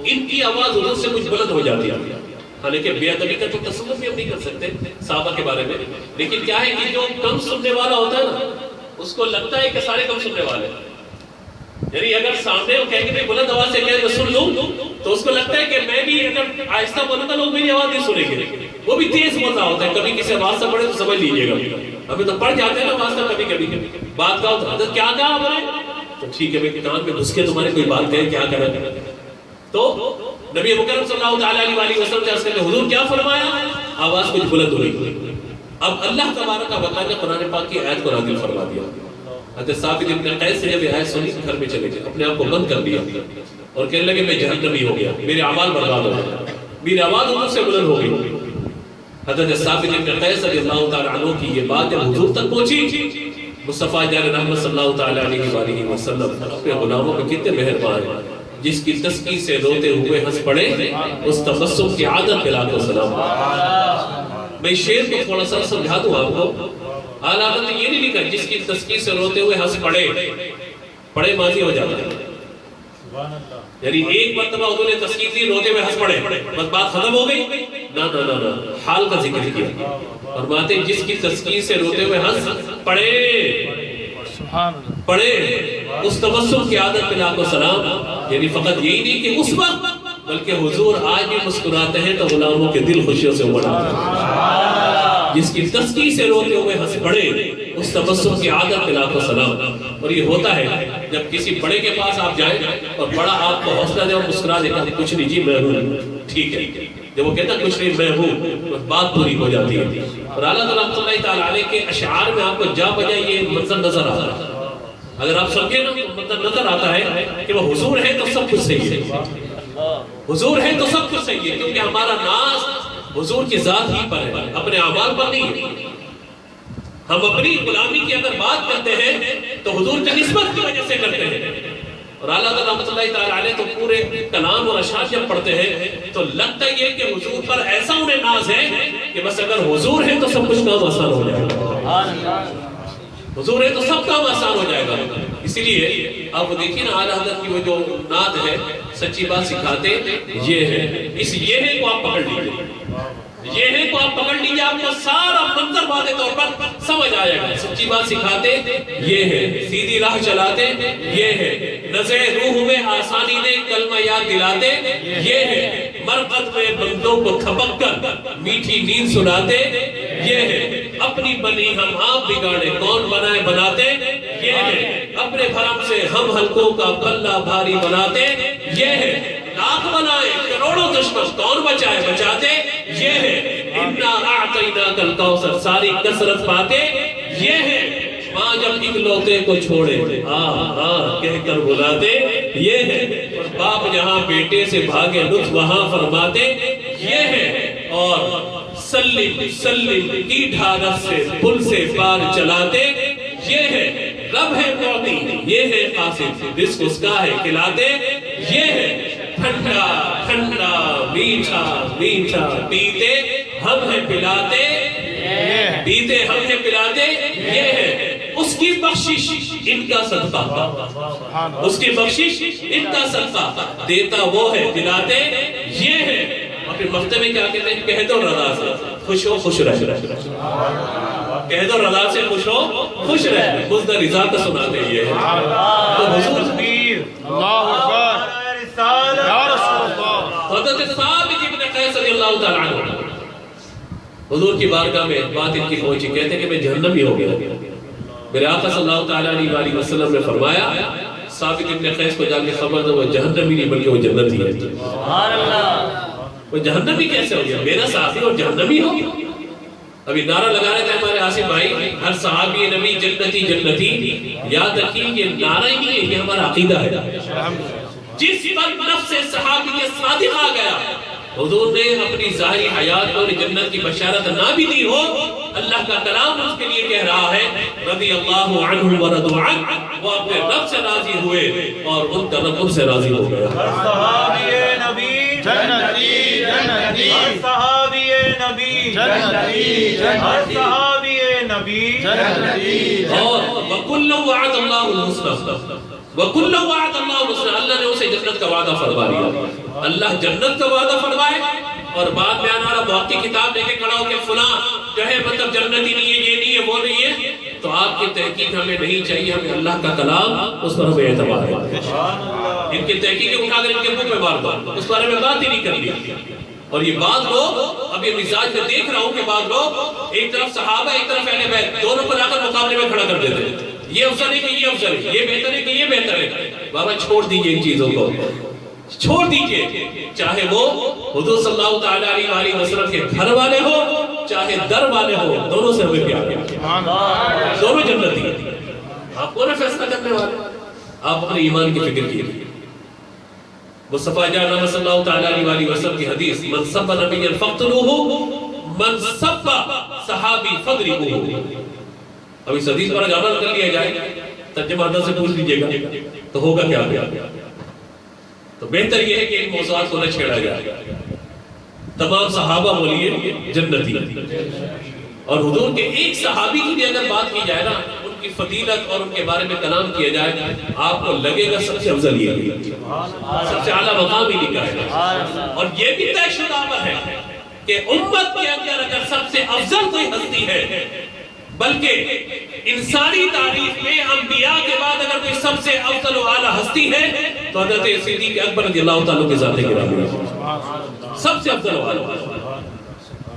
ان کی آواز حضور سے کچھ بلند ہو جاتی ہے، حالانکہ بے ادبی کا تو تصور بھی ہم نہیں کر سکتے صحابہ کے بارے میں، لیکن کیا ہے کہ جو کم سننے والا ہوتا ہے نا اس کو لگتا ہے کہ سارے کم سننے والے ہیں، یعنی اگر سامنے وہ کہیں گے بلند آواز سے کہیں تو سن لوں تو اس کو لگتا ہے کہ میں بھی اگر آہستہ بولوں گا لوگ میری آواز نہیں سنیں گے. وہ بھی تیز بول رہا ہوتا ہے, کبھی کسی آواز سے پڑھے تو سمجھ لیجیے گا. ہمیں تو پڑھ جاتے ہیں نا آواز کا کبھی کبھی بات کا ہوتا ہے, کیا کہا ہم نے, تو ٹھیک ہے میں کان میں گھس کے تمہارے کوئی بات کہے کیا کریں. تو نبی مکرم صلی اللہ علیہ وآلہ وسلم سے عرض کرتے حضور کیا فرمایا, آواز کچھ بلند ہوئی. اب اللہ تبارک و تعالیٰ نے قرآن پاک کی آیت کو نازل فرما دیا. حضرت ثابت بن قیس نے جب آیت سنی گھر میں چلے گئے, اپنے آپ کو بند کر دیا اور کہنے لگے میں جہنمی ہو گیا, میرے اعمال برباد ہو گئے, میری آواز حضور سے بلند ہو گئی. حضرت ثابت بن قیس رضی اللہ تعالیٰ عنہ کی یہ بات جب حضور تک پہنچی, مصطفیٰ جان رحمت صلی اللہ تعالیٰ علیہ وسلم اپنے غلاموں پہ کتنے مہربان ہیں, جس کی تسکین سے روتے ہوئے ہنس پڑے اس تبسم کی عادت پہ لاکھوں سلام. میں شعر کو تھوڑا سا سمجھا دوں آپ کو. اعلیٰ حضرت نے یہ نہیں لکھا جس کی تسکین سے روتے ہوئے ہنس پڑے, پڑے ماضی ہو جاتا ہے, یعنی ایک مرتبہ حضور نے تسکین دی روتے ہوئے ہنس پڑے بس بات ختم ہو گئی, نا نا نا نا, حال کا ذکر کیا. فرماتے جس کی تسکین سے روتے ہوئے ہنس پڑے اس تبسم کی عادت پہ لاکھوں سلام. یعنی فقط یہی نہیں کہ اس وقت, بلکہ حضور آج بھی مسکراتے ہیں تو غلاموں کے دل خوشیوں سے امڑ آتے ہیں. جس کی تسکین سے روتے ہوئے ہنس پڑے اس تبسم کی عادت پہ لاکھوں سلام. اور یہ ہوتا ہے جب کسی بڑے کے پاس آپ جائیں اور بڑا آپ کو حوصلہ دے اور مسکرا دے کہ کچھ نہیں جی میں ہوں, ٹھیک ہے, جب وہ کہتا ہے کچھ نہیں میں ہوں, بات پوری ہو جاتی ہے. اور اعلیٰ رحمۃ اللہ تعالیٰ علیہ کے اشعار میں آپ کو جا بجا یہ منظر نظر آتا ہے. اگر آپ سمجھیں نا تو منظر نظر آتا ہے کہ وہ حضور ہے تو سب کچھ صحیح ہے, حضور ہے تو سب کچھ صحیح ہے, کیونکہ ہمارا ناز حضور کی ذات ہی پر ہے, اپنے اعمال پر نہیں ہے. ہم اپنی غلامی کی اگر بات کرتے ہیں تو حضور کی نسبت کی وجہ سے کرتے ہیں. اور اعلیٰ رحمۃ اللہ تعالیٰ علیہ تو پورے کلام اور اشعار جب پڑھتے ہیں تو لگتا یہ کہ حضور پر ایسا انہیں ناز ہے کہ بس اگر حضور ہے تو سب کچھ کام آسان ہو جائے گا, حضور ہے تو سب کام آسان ہو جائے گا. اسی لیے آپ دیکھیں نا اعلیٰ حضرت کی وہ جو نعت ہے, سچی بات سکھاتے یہ ہے, اس یہ ہے کو آپ پکڑ لیجیے, یہ ہے کو آپ پکڑ لیجیے, آپ کو سارا منظر واضح طور پر سمجھ آئے گا. سچی بات سکھاتے یہ ہے, سیدھی راہ چلاتے یہ ہے, نظر روح میں آسانی دے کلمہ یاد دلاتے یہ ہے, مرقد میں بندوں کو تھپک کر میٹھی نیند سناتے یہ ہے, اپنی بنی ہم آپ بگاڑے کون بنائے بناتے یہ ہے, اپنے بھرم سے ہم حلقوں کا پلہ بھاری بناتے یہ ہے, لاکھ بنائے کروڑوں دشمن کون بچائے بچاتے یہ ہے, انا اعطیناک الکوثر ساری کثرت پاتے یہ ہے, ماں جب اکلوتے کو چھوڑے کہہ کر بلاتے یہ ہے, اور باپ جہاں بیٹے سے بھاگے لطف وہاں فرماتے یہ ہے, اور سلم سلم کی ڈھارس سے پل سے پار چلاتے یہ ہے, رب ہے معطی یہ ہے قاسم رزق اس کا ہے کھلاتے یہ ہے, ٹھنڈا ٹھنڈا میٹھا میٹھا پیتے ہم ہیں پلاتے پیتے ہم ہیں پلاتے یہ ہے, اس کی بخشش ان کا صدقہ, اس کی بخشش ان کا صدقہ, دیتا وہ ہے دلاتے یہ ہے. اپنے مفتے میں کیا کہتے ہیں, کہہ دو رضا سے خوش ہو خوش رہ, کہہ دو رضا سے خوش ہو خوش رہ, مزد رضا کا سناتے یہ ہے. تو حضور اللہ اکبر یا رسول اللہ, حضرت ثابت بن قیس رضی اللہ تعالیٰ عنہ حضور کی بارگاہ میں بات ان کی پہنچی, کہتے ہیں کہ میں جہنمی ہو گیا. میرے آقا صلی اللہ تعالیٰ علیہ وسلم نے فرمایا ثابت بن قیس کو جا کے خبر دو وہ جہنمی نہیں بلکہ وہ جنتی ہے. سبحان اللہ, وہ جہنمی کیسے ہو گیا, میرا صحابی اور جہنمی ہو گیا. ابھی نعرہ لگا رہے تھے ہمارے عاصم بھائی, ہر صحابی نبی جنتی جنتی. یاد رکھیے یہ نعرہ ہی نہیں ہے, یہ ہمارا عقیدہ ہے. جس پر نفس صحابی صادق آ گیا, حضور نے اپنی ظاہری حیات اور جنت کی بشارت نہ بھی دی ہو, اللہ کا کلام اس کے لیے کہہ رہا ہے رضی اللہ عنہ ورضوا عنہ, وہ اپنے رب سے راضی ہوئے اور ان کا رب ان سے راضی ہو گیا. صحابی نبی جنتی جنتی, صحابی نبی جنتی جنتی, صحابی نبی جنتی. اور وَكُلٌّ وَعَدَ اللَّهُ الْحُسْنَى, وَكُلٌّ وَعَدَ اللَّهُ الْحُسْنَى, اللہ نے اسے جنت کا وعدہ فرما دیا. اللہ جنت کا وعدہ فرمائے اور بعد میں آنا والا باقی کتاب لے کے کھڑا ہو کہ فلاں جو ہے مطلب جنتی نہیں ہے, یہ نہیں ہے, وہ نہیں ہے, تو آپ کی تحقیق ہمیں نہیں چاہیے, ہمیں اللہ کا کلام اس پر ہمیں اعتبار ہے. ان کے تحقیقیں اٹھا کر ان کے منہ پہ مار دو، اس بارے میں بات ہی نہیں کرنی۔ اور یہ بعض لوگ اب یہ مزاج میں دیکھ رہا ہوں کہ بعض لوگ ایک طرف صحابہ ایک طرف اہل بیت، دونوں کو لا کر مقابلے میں کھڑا کر دیتے ہیں، یہ افضل ہے کہ یہ افضل ہے، یہ بہتر ہے کہ یہ بہتر ہے۔ بابا چھوڑ دیجئے ان چیزوں کو، چھوڑ دیجئے، چاہے وہ حضور صلی اللہ تعالیٰ علیہ وسلم کے گھر والے ہو چاہے در والے ہو، دونوں سے ہمیں پیار ہے، دونوں جنتی ہیں۔ آپ کو نہ فیصلہ کرنے والے، آپ اپنے ایمان کی فکر کیجئے۔ مصطفیٰ جان صلی اللہ تعالیٰ علیہ وسلم کی حدیث، من سب نبی فقتلوہ من سب صحابی فضربوہ۔ اب اس حدیث پر عمل کر لیا جائے، ترجمہ سے پوچھ لیجئے گا تو ہوگا کیا؟ تو بہتر یہ ہے کہ ان موضوعات کو نہ چھیڑا جائے۔ تمام صحابہ بولیے جنتی، اور حضور کے ایک صحابی کی بھی اگر بات کی جائے نا، ان کی فضیلت اور ان کے بارے میں کلام کیا جائے، آپ کو لگے گا سب سے افضل یہ سب سے اعلیٰ مقام ہی لکھا ہے۔ اور یہ بھی طے شدہ امر ہے کہ امت کے اندر اگر سب سے افضل کوئی ہستی ہے، بلکہ انسانی تاریخ میں انبیاء کے بعد اگر کوئی سب سے افضل و اعلیٰ ہستی ہے تو حضرت صدیق اکبر رضی اللہ تعالیٰ کے ذات گرامی ہے، سب سے افضل و اعلیٰ۔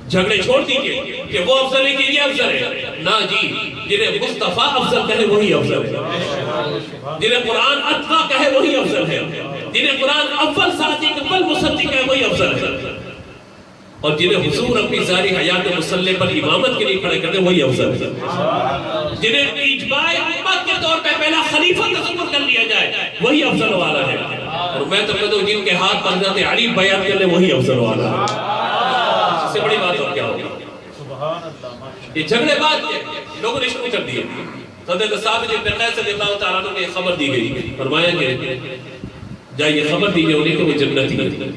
جھگڑے چھوڑ دیجئے کہ وہ افضل ہے کہ یہ افضل ہے، نہ جی، جنہیں مصطفیٰ افضل کہے وہی افضل ہے، جنہیں قرآن اتقا کہے وہی افضل ہے، جنہیں قرآن اول صادق اول مصدق کہے وہی افضل ہے، اور جنہیں حضور اپنی ظاہری حیات مسلح پر امامت کے لیے کھڑے کرتے وہی افضل ہے، جنہیں اجماع امت کے طور پہ پہلا خلیفہ تصور کر لیا جائے وہی افضل والا ہے، اور میں تو کہتا ہوں جن کے ہاتھ پر حضرت علی بیعت کر لے وہی افضل والا ہے۔ اس سے بڑی بات اور کیا ہوگی؟ یہ جھگڑے بات کے لوگوں نے شروع کر دیے۔ حضرت ثابت بن قیس رضی اللہ تعالیٰ عنہ کو ایک خبر دی گئی، فرمایا کہ جائیے خبر دیجئے انہیں کہ وہ جنتی ہیں،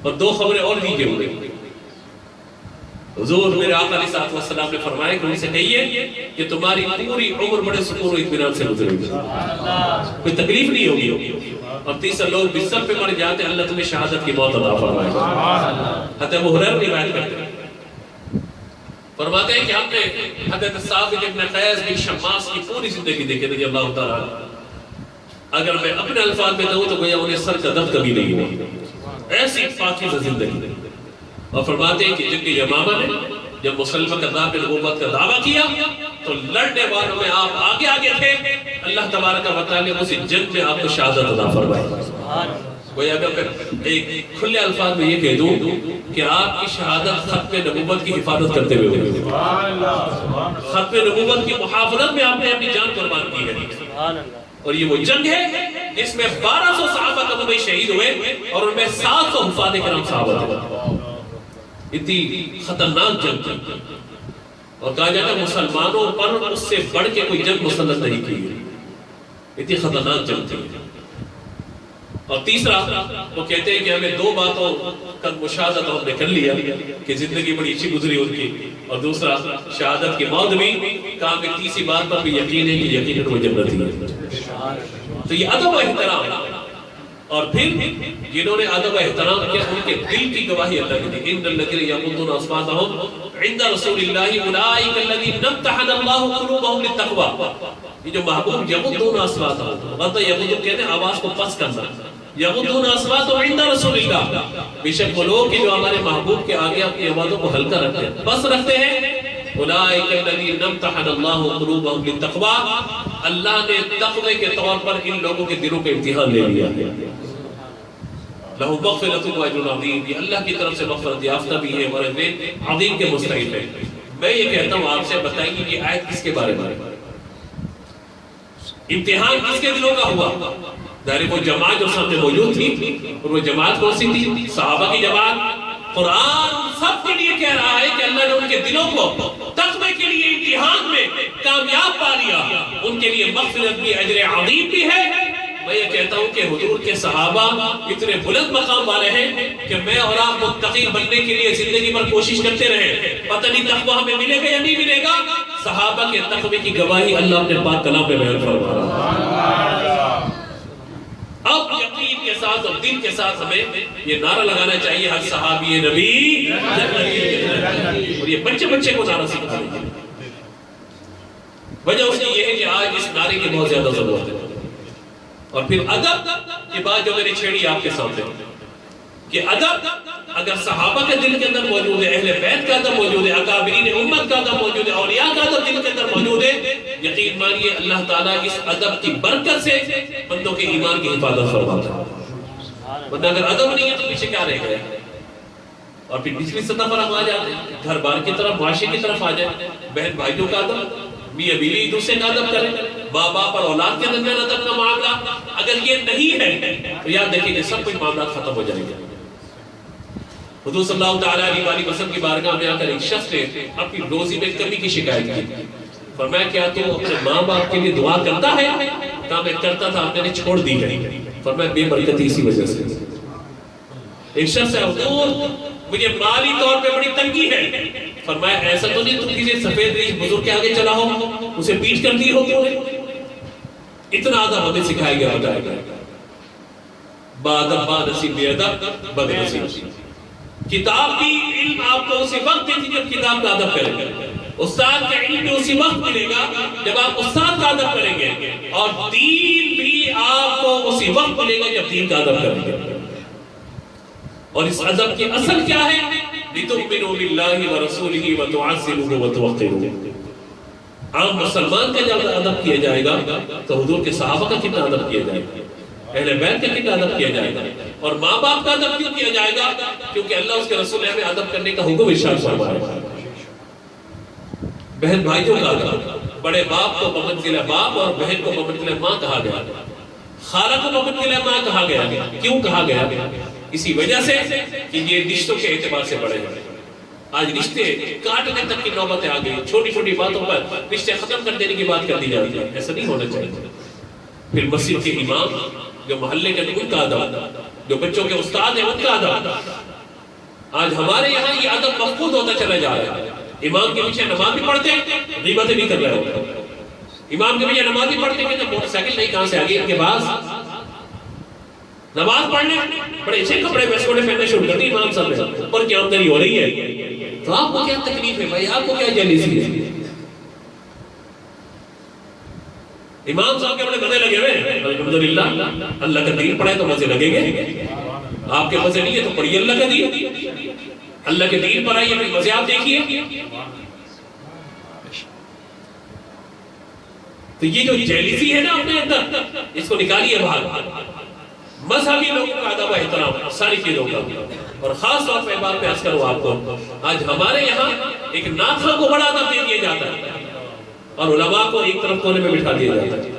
اور دو خبریں اور دیجئے انہیں۔ حضور میرے آقا علیہ السلام نے فرمایا کہ ان سے کہیے کہ تمہاری پوری عمر بڑے سکون و اطمینان سے گزرے گی، کوئی تکلیف نہیں ہوگی، اور تیسرا لوگ بستر پہ مر جاتے اللہ تمہیں شہادت کی موت عطا فرمائے۔ حضرت ابو ہریرہ روایت کرتے ہیں، فرماتے ہیں کہ ہم نے حضرت ثابت بن قیس بن شماس کی پوری زندگی دیکھی رضی اللہ تعالیٰ، اگر میں اپنے الفاظ میں کہوں تو گویا انہیں سر کا درد کبھی نہیں ہوا، ایسی پاکیزہ زندگی۔ اور فرماتے ہیں کہ جنگ یمامہ نے جب مسلمہ کذاب نبوت کا دعویٰ کیا تو لڑنے والوں میں آپ آگے آگے تھے، اللہ تبارک و تعالیٰ نے اسی جنگ میں آپ کو شہادت عطا فرمائی۔ کوئی اگر ایک کھلے الفاظ میں یہ کہہ دوں کہ آپ کی شہادت ختم نبوت کی حفاظت کرتے ہوئے ہوئی، ختم نبوت کی محافظت میں آپ نے اپنی جان قربان کی ہے، اور یہ وہ جنگ ہے جس میں 1200 صحابہ کبھی شہید ہوئے اور ان میں 700 حفاظ کرام صحابہ تھے۔ اتنی خطرناک جنگ تھی، اور کہا جاتا ہے مسلمانوں پر اس سے بڑھ کے کوئی جنگ مسلط نہیں کی، اتنی خطرناک جنگ تھی۔ اور تیسرا وہ کہتے ہیں کہ ہمیں دو باتوں کا مشاہدہ تو ہم نے کر لیا کہ زندگی بڑی اچھی گزری ان کی، اور دوسرا شہادت کی موت بھی، کہا کہ تیسری بات پر بھی یقین ہے کہ یقیناً وہ جنتی ہے۔ تو یہ ادب و احترام، اور پھر جنہوں نے ادب و احترام کیا ان کے دل کی گواہی اللہ کی دی، ان الذین یغضون اصواتهم عند رسول اللہ اولئک الذین امتحن اللہ قلوبهم للتقوی۔ یہ جو محبوب یغضون اصواتهم، غض یغض کہتے ہیں آواز کو پس کرنا، یغضون اصواتهم عند رسول اللہ، بے شک وہ لوگ جو ہمارے محبوب کے آگے اپنی آوازوں کو ہلکا رکھتے ہیں، بس رکھتے ہیں، اولئک الذین امتحن اللہ قلوبهم للتقوی، اللہ نے تقوی کے طور پر ان لوگوں کے دلوں کے امتحان لے لیا ہے۔ لہو مغفرۃ و اجر عظیم، یہ اللہ کی طرف سے مغفرت یافتہ بھی ہے اور اجر عظیم کے مستحق ہے۔ میں یہ کہتا ہوں آپ سے بتائیں گے یہ آیت کس کے بارے میں؟ امتحان کس کے دلوں کا ہوا؟ ظاہر وہ جماعت جو سامنے موجود تھی، اور وہ جماعت کون سی تھی؟ صحابہ کی جماعت۔ قرآن سب کے لیے کہہ رہا ہے کہ اللہ نے ان کے دلوں کو تقوی کے لیے امتحان میں کامیاب پا لیا، ان کے لیے مغفرت بھی اجر عظیم بھی ہے۔ میں یہ کہتا ہوں کہ حضور کے صحابہ اتنے بلند مقام والے ہیں کہ میں اور آپ متقی بننے کے لیے زندگی پر کوشش کرتے رہے، پتہ نہیں تقوی ہمیں ملے گا یا نہیں ملے گا، صحابہ کے تقوی کی گواہی اللہ اپنے پاک کلام میں بیان فرما رہا ہے۔ اب یقین کے ساتھ اور دل کے ساتھ ہمیں یہ نعرہ لگانا چاہیے، ہر صحابی نبی، اور یہ بچے بچے کو نعرہ سکھا دیجیے۔ وجہ اس کی یہ ہے کہ آج اس نعرے کی بہت زیادہ ضرورت ہے، اور پھر ادب یہ بات جو میں نے چھیڑی آپ کے سامنے کہ ادب اگر صحابہ کے دل کے اندر موجود ہے، اہل بیت کا ادب موجود ہے، اکابرین امت کا ادب موجود ہے، اولیاء کا ادب دل کے اندر موجود ہے، یقین مانیے اللہ تعالیٰ اس ادب کی برکت سے بندوں کے ایمان کی حفاظت فرماتا ہے۔ ورنہ اگر ادب نہیں ہے تو پیچھے کیا رہ گیا؟ اور پھر دوسری سطح پر ہم آ جاتے ہیں، گھر بار کی طرف، معاشرے کی طرف آ جائیں، بہن بھائیوں کا ادب، میاں بیوی ایک دوسرے کا ادب کریں، ماں باپ اور اولاد کے درمیان ادب کا معاملہ، اگر یہ نہیں ہے تو یاد رکھیں کہ سب کچھ معاملات ختم ہو جائیں گے۔ حضور صلی اللہ تعالیٰ علیہ وسلم کی بارگاہ میں آ کر ایک شخص نے اپنی روزی میں کمی کی شکایت کی، فرمایا کیا تو اپنے ماں باپ کے لیے دعا کرتا ہے؟ کہا میں کرتا تھا، میں نے چھوڑ دی ہے۔ فرمایا بے برکتی اسی وجہ سے۔ ایک شخص ہے حضور مجھے مالی طور پہ بڑی تنگی ہے، فرمایا ایسا تو نہیں تم کسی سفید ریش بزرگ کے آگے چلا ہو، اسے پیٹ کر دی ہو تو نے؟ اتنا ادب ہمیں سکھایا گیا بتایا گیا۔ بادب بانسی بے ادب بد نصیب۔ کتاب کی علم آپ کو اسی وقت دیتی جب کتاب کا ادب کریں گے، استاد کا علم بھی اسی وقت ملے گا جب آپ استاد کا ادب کریں گے، اور دین بھی آپ کو اسی وقت ملے گا جب دین کا ادب کریں گے۔ اور اس ادب کی اصل کیا ہے؟ لِتُؤْمِنُوا بِاللَّهِ وَرَسُولِهِ وَتُعَزِّرُوهُ وَتُوَقِّرُوهُ۔ عام مسلمان کا جب ادب کیا جائے گا تو حضور کے صحابہ کا کتنا ادب کیا جائے گا، اہل بیت کا کتنا ادب کیا جائے گا، اور ماں باپ کا ادب کیوں کیا جائے گا؟ کیونکہ اللہ اس کے رسول نے ہمیں ادب کرنے کا حکم ارشاد فرمایا ہے۔ بہن بھائیوں کا ادب، بڑے باپ کو بمنزلہ باپ اور بہن کو بمنزلہ ماں کہا گیا، خالہ کو بمنزلہ ماں کہا گیا۔ کیوں کہا گیا؟ اسی وجہ سے کہ یہ رشتوں کے اعتبار سے بڑے ہیں۔ آج رشتے کاٹنے تک کی نوبتیں آ گئی، چھوٹی چھوٹی باتوں پر رشتے ختم کر دینے کی بات کر دی جاتی ہے، ایسا نہیں ہونا چاہیے۔ پھر مسجد کے امام، جو محلے کے ان کا ادب، جو بچوں کے استاد ہیں ان کا ادب۔ آج ہمارے یہاں یہ ادب مفقود ہوتا چلا جا رہا ہے۔ امام کے پیچھے نماز بھی پڑھتے ہیں، غیبتیں بھی کر رہے ہوتے۔ امام کے پیچھے نماز بھی پڑھتے ہیں کہ موٹر سائیکل نہیں کہاں سے آ گئی ان کے پاس، نماز پڑھنے بڑے اچھے کپڑے ویسکوڑے پہننے شروع کر دی امام صاحب نے، اور کی آمدنی ہو رہی ہے، تو آپ کو کیا تکلیف ہے بھائی؟ آپ کو کیا جیلسی ہے؟ امام صاحب کے بڑے مزے لگے ہوئے ہیں، الحمدللہ اللہ کا دین پڑھائے تو مزے لگیں گے۔ آپ کے مزے نہیں ہے تو پڑھیے اللہ کا دین، اللہ کے دین پر آئیے پھر مزے آپ دیکھیے۔ تو یہ جو جیلسی ہے نا اپنے اندر، اس کو نکالیے باہر۔ مذہبی لوگوں کا ادب و احترام ساری چیزوں کا، اور خاص طور پہ بات میں عرض کروں آپ کو، آج ہمارے یہاں ایک ناخواں کو بڑا ادب دے دیا جاتا ہے اور علماء کو ایک طرف کونے میں بٹھا دیا جاتا ہے۔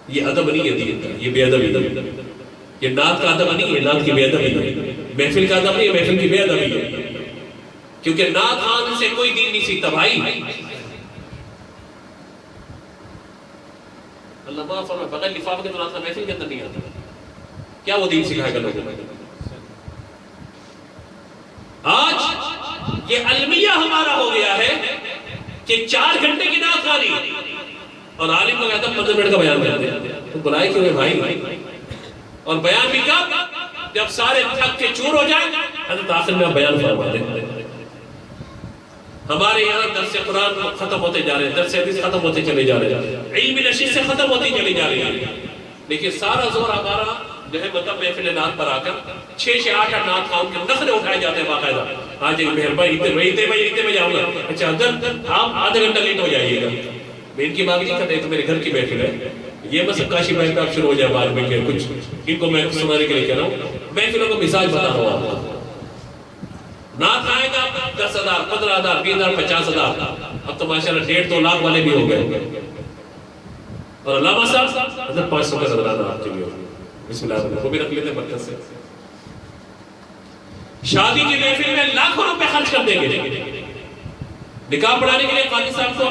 یہ ادب نہیں ہے دین کا، یہ بے ادبی ہے۔ یہ نعت کا ادب نہیں ہے، نعت کی بے ادبی ہے۔ محفل کا ادب نہیں ہے، محفل کی بے ادبی ہے۔ کیونکہ نعت خان سے کوئی دین نہیں سیکھتا بھائی۔ اللہ معاف فرمائے، بغیر لفاف کے تو نعت کا محفل کے اندر نہیں آتا، کیا وہ دین سکھائے گا لوگوں کو؟ آج یہ المیہ ہمارا ہو گیا ہے کہ 4 گھنٹے کی نعت خوانی، اور عالم کو کہتا 15 منٹ کا بیان کرتے ہیں، تو بلائے کیوں ہے بھائی؟ اور بیان بھی کب؟ جب سارے تھک کے چور ہو جائیں، حضرت آخر میں بیان فرما دیں۔ ہمارے یہاں درس قرآن ختم ہوتے جا رہے ہیں، درس حدیث ختم ہوتے چلے جا رہے ہیں، علمی نشست سے ختم ہوتی چلی جا رہی ہے، لیکن سارا زور ہمارا جو ہے مطلب محفل نعت پر آ کر 6 سے 8 نعت خواہوں کے نخرے اٹھائے جاتے ہیں باقاعدہ۔ آج ایک مہربانی اتنے بجے آؤں گا، اچھا حضرت آپ آدھا گھنٹہ لیٹ ہو جائیے گا۔ میں ان کی بات نہیں کرتا، تو میرے گھر کی محفل ہے، یہ بس کاشی بھائی پہ آپ شروع ہو جائے بعد میں کہ کچھ ان کو میں سنانے کے لیے کہہ رہا ہوں، محفلوں کا مزاج بتا رہا ہوں آپ کو۔ نعت آئے گا 10,000 15,000 20,000 50,000، اب تو ماشاءاللہ 1.5-2 لاکھ والے بھی ہو گئے، اور علامہ صاحب حضرت 500 کا نذرانہ آپ کے لیے ہوگا، بسم اللہ الرحمن الرحیم، وہ بھی رکھ لیتے برکت سے۔ شادی کی محفل میں لاکھوں روپے خرچ کر دیں گے، نکاح پڑھانے کے لیے قاضی صاحب کو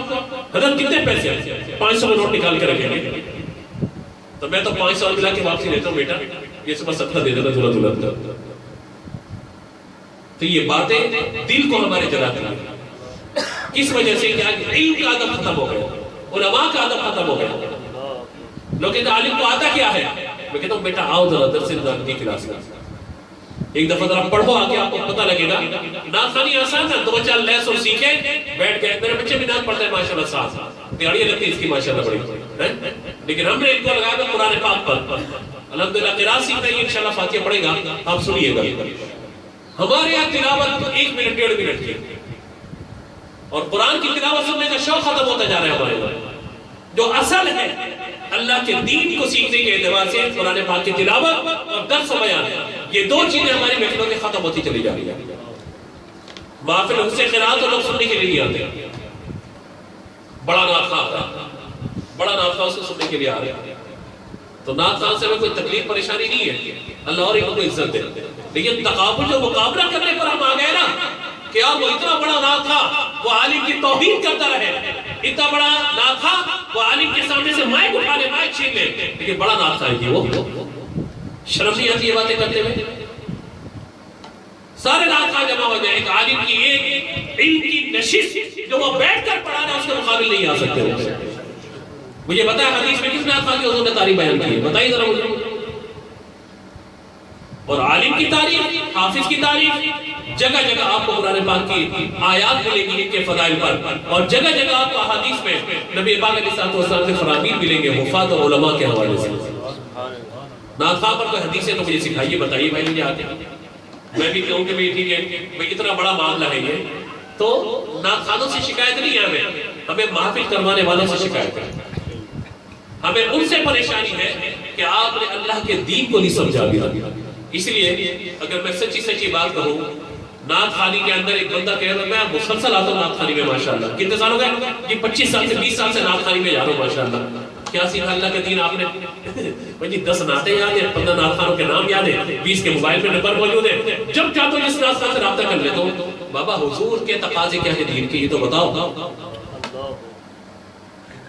حضرت کتنے پیسے ہیں؟ 500 کا نوٹ نکال کے رکھیں گے، تو میں تو 500 ملا کے واپسی لیتا ہوں بیٹا، یہ صبح صدقہ دے دیتا دولت دولت۔ تو یہ باتیں دل کو ہمارے جلاتی ہیں، کس وجہ سے؟ کیا علم کا ادب ختم ہو گیا، علماء کا ادب ختم ہو گیا۔ لوگ کہتے ہیں عالم کو آتا کیا ہے؟ میں کہتا ہوں بیٹا آؤ ذرا درس نظام کی کلاس میں، ایک دفعہ ذرا پڑھو آگے، آپ کو پتہ لگے گا۔ نعت خوانی آسان ہے، 2-4 لیس اور سیکھیں، بیٹھ گئے۔ میرے بچے بھی نعت پڑھتے ہیں ماشاءاللہ، ساتھ دیہڑیاں لگتی ہے اس کی ماشاءاللہ بڑی، لیکن ہم نے ان کو لگایا تھا قرآن پاک پر۔ الحمدللہ قراءت سیکھنا ہے انشاءاللہ فاتحہ پڑھے گا آپ سنیے گا. ہمارے یہاں تلاوت 1 منٹ 1.5 منٹ کی اور قرآن کی تلاوت سننے کا شوق ختم ہوتا جا رہا ہے ہمارے یہاں. جو اصل ہے اللہ کے دین کو سیکھنے کے اعتبار سے قرآن پاک کی تلاوت اور درس و بیان، یہ 2 چیزیں ہماری محفلوں میں ختم ہوتی چلی جا رہی ہیں. محفل ان سے قرات اور لوگ سننے کے لیے آتے ہیں. بڑا نعت خواں آتا ہے، بڑا نعت خواں اس کو سننے کے لیے آ رہے ہیں. تو نعت خواں سے ہمیں کوئی تکلیف پریشانی نہیں ہے، اللہ اور ان کو عزت دے. لیکن تقابل جو مقابلہ کرنے پر ہم آ گئے نا کہ یار وہ اتنا بڑا نعت خواں وہ عالم کی توہین کرتا رہے، اتنا بڑا نعت خواں وہ عالم کے سامنے سے مائک اٹھا لے، مائک چھین لے، لیکن بڑا نعت خواں ہے وہ شرم نہیں آتی یہ باتیں کرتے ہوئے. سارے نعت خواں جمع ہو جائیں، ایک عالم کی ایک علم کی نشست جو وہ بیٹھ کر پڑھا رہا ہے اس کے مقابل نہیں آ سکتے. مجھے بتایا حدیث میں کس نعت خواں کی حضور نے تعریف بیان کی ہے؟ بتائیے ذرا مجھے. اور عالم کی تعریف، حافظ کی تعریف، جگہ جگہ آپ کو قرآن پاک کی آیات ملیں گی ان کے فضائل پر، اور جگہ جگہ آپ کو احادیث میں نبی پاک علیہ السلام کے فرامین ملیں گے حفاظ اور علماء کے حوالے سے. نعت خواں پر کوئی حدیث ہے تو مجھے سکھائیے، بتائیے بھائی مجھے آتے. میں بھی کہوں کہ ٹھیک ہے بھائی اتنا بڑا معاملہ ہے یہ، تو نعت خوانوں سے شکایت نہیں ہے ہمیں محفل کروانے والوں سے شکایت ہے. ہمیں ان سے پریشانی ہے کہ آپ نے اللہ کے دین کو نہیں سمجھا دیا. اس لیے اگر میں سچی سچی بات کہوں، نعت خوانی کے اندر ایک بندہ کہہ رہا ہے میں مسلسل آتا ہوں نعت خوانی میں ماشاءاللہ. کتنے سال ہو گئے؟ یہ 25 سال سے 20 سال سے نعت خوانی میں جا رہا ہوں ماشاءاللہ. کیا سیکھا اللہ کے دین آپ نے؟ بھائی 10 نعتیں یاد ہیں، 15 نعت خوانوں کے نام یاد ہیں، 20 کے موبائل پہ نمبر موجود ہے، جب چاہتا ہوں جس نعت خوان سے رابطہ کر لیتا ہوں. بابا حضور کے تقاضے کیا ہے دین کے، یہ تو بتاؤ.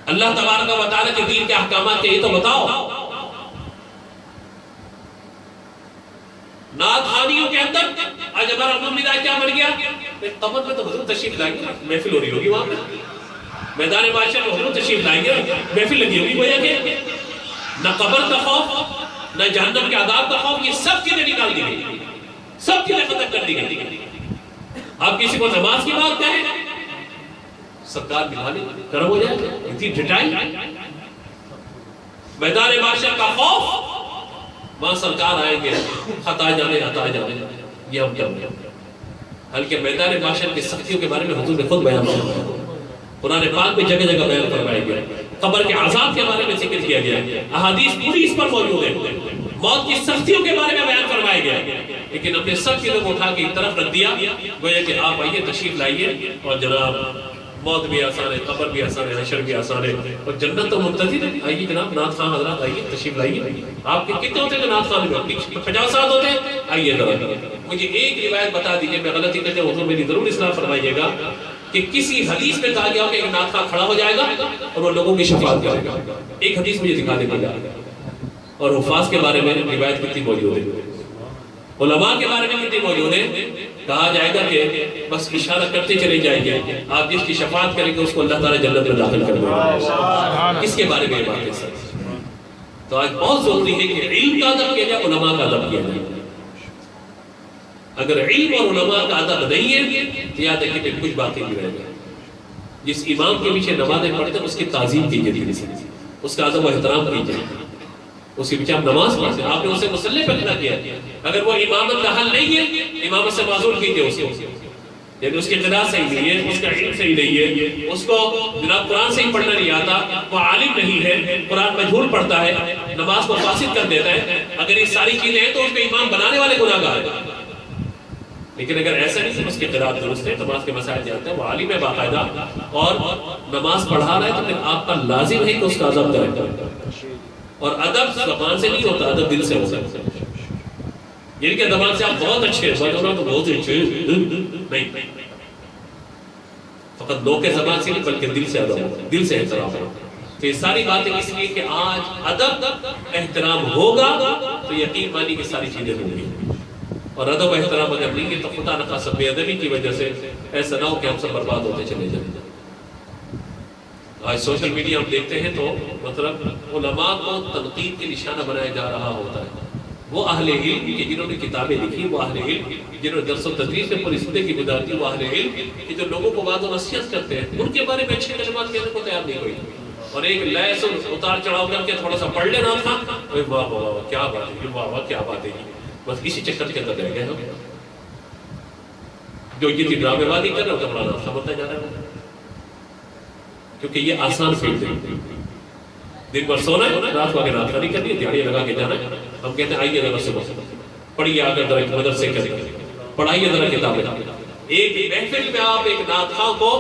اللہ تبارک و تعالیٰ کے دین کے احکامات کے یہ تو بتاؤ. نعت خوانیوں کے اندر آج ہمارا امید کیا بن گیا؟ قبر میں تو حضور تشریف لائیں گے، محفل ہو رہی ہوگی وہاں پہ. میدان معاشر میں حضور تشریف لائیں گے، محفل لگی ہوگی. گویا کہ نہ قبر کا خوف، نہ جہنم کے عذاب کا خوف، یہ سب چیزیں نکال دی گئی، سب چیزیں ختم کر دی گئی. آپ کسی کو نماز کی بات کہیں، سرکار مہربانی کرم ہو جائے، اتنی ڈٹائی. میدان معاشر کا خوف، وہاں سرکار آئیں گے، ہتا جانے یہ ہم کیا بولیں. بلکہ میدان معاشر کی سختیوں کے بارے میں حضور نے خود بیان کیا، قرآن پاک میں جگہ جگہ بیان فرمایا گیا. قبر کے عذاب کے بارے میں ذکر کیا گیا، احادیث پوری اس پر موجود ہے. موت کی سختیوں کے بارے میں بیان فرمایا گیا. لیکن ہم نے سب چیزوں کو اٹھا کے ایک طرف رکھ دیا. گویا کہ آپ آئیے، تشریف لائیے، اور جناب موت بھی آسان ہے، قبر بھی آسان ہے، حشر بھی آسان ہے، اور جنت تو منتظر ہے. آئیے جناب، نعت خواں حضرات آئیے، تشریف لائیے. آپ کے کتنے ہوتے ہیں جو نعت خواں میں؟ 50 سال ہوتے ہیں. آئیے ذرا مجھے ایک روایت بتا دیجیے، میں غلطی کرتے حضور میری ضرور اصلاح فرمائیے گا، کہ کسی حدیث میں کہا گیا ہو کہ ایک نعت خواں کھڑا ہو جائے گا اور وہ لوگوں کی شفاعت کرے گا. ایک حدیث مجھے دکھا دے گا. اور حفاظ کے بارے میں روایت کتنی موجود ہے، علماء کے بارے میں کتنی موجود ہے. کہا جائے گا کہ بس اشارہ کرتے چلے جائیں گے، آپ جس کی شفاعت کریں گے اس کو اللہ تعالیٰ جنت میں داخل کر دے گا. اس کے بارے میں یہ بات ہے سر. تو آج بہت ضروری ہے کہ علم کا ادب کیا جائے، علماء کا ادب کیا جائے. اگر علم اور علماء کا ادب نہیں ہے تو یاد ہے کہ کچھ باتیں بھی رہ جائیں. جس امام کے پیچھے نمازیں پڑھتے ہیں اس کی تعظیم کیجیے، اس کا ادب و احترام کیجیے. اس کے پیچھے آپ نماز پڑھتے ہیں، آپ نے اسے مصلی پہ کھڑا کیا. اگر وہ امامت کا حل نہیں ہے، امامت سے معذور کیجیے اس کو. یعنی اس کی قراءت صحیح نہیں ہے، اس کا علم صحیح نہیں ہے، اس کو جناب قرآن صحیح پڑھنا نہیں آتا، وہ عالم نہیں ہے، قرآن مجہول پڑھتا ہے، نماز کو فاسد کر دیتا ہے. اگر یہ ساری چیزیں ہیں تو اس پہ امام بنانے والے گناہگار ہیں. لیکن اگر ایسا نہیں ہے، اس کی قراءت درست ہے، نماز کے مسائل جانتا ہے، وہ عالم ہے باقاعدہ اور نماز پڑھا رہا ہے، تو پھر آپ کا لازم ہے کہ اس کا ادب کریں. اور ادب زبان سے نہیں ہوتا، ادب دل سے ہوتا ہے. یعنی کہ زبان سے آپ بہت اچھے ہیں، تو بہت اچھے نہیں، فقط لوگ کے زبان سے نہیں بلکہ دل سے ادب ہوتا ہے، دل سے احترام ہوتا ہے. تو یہ ساری باتیں اس لیے کہ آج ادب احترام ہوگا تو یقین مانی کہ ساری چیزیں ہوں گی. اور ادب و احترام اگر نہیں ہے تو خدا نخواستہ بے ادبی کی وجہ سے ایسا نہ ہو کہ ہم سب برباد ہوتے چلے جائیں. آج سوشل میڈیا ہم دیکھتے ہیں تو مطلب علماء کو تنقید کے نشانہ بنایا جا رہا ہوتا ہے. وہ اہل علم کہ جنہوں نے کتابیں لکھی، وہ اہل علم جنہوں نے درس و تدریس میں پوری زندگی گزار دی، وہ اہل علم کہ جو لوگوں کو وعظ و نصیحت کرتے ہیں، ان کے بارے میں اچھے کلمات کہنے کو تیار نہیں ہوئی. اور ایک لئے سے اتار چڑھاؤ کر کے تھوڑا سا پڑھ لینا تھا، واہ واہ کیا بات ہے، واہ واہ کیا بات ہے، بس اسی چکر کے اندر رہ گئے ہم. جو یہ ڈرامے بازی کر رہے ہو تو بڑا راستہ بنتا جا رہا ہے، کیونکہ یہ آسان فیلڈ ہے. دن بھر سونا ہے، رات کو آگے رات نہیں کرنی ہے، دیہڑیاں لگا کے جانا ہے. ہم کہتے ہیں آئیے ذرا صبح پڑھیے آ کر ذرا مدرسے کریں، پڑھائیے ذرا کتابیں. ایک محفل میں آپ ایک نعت خواں کو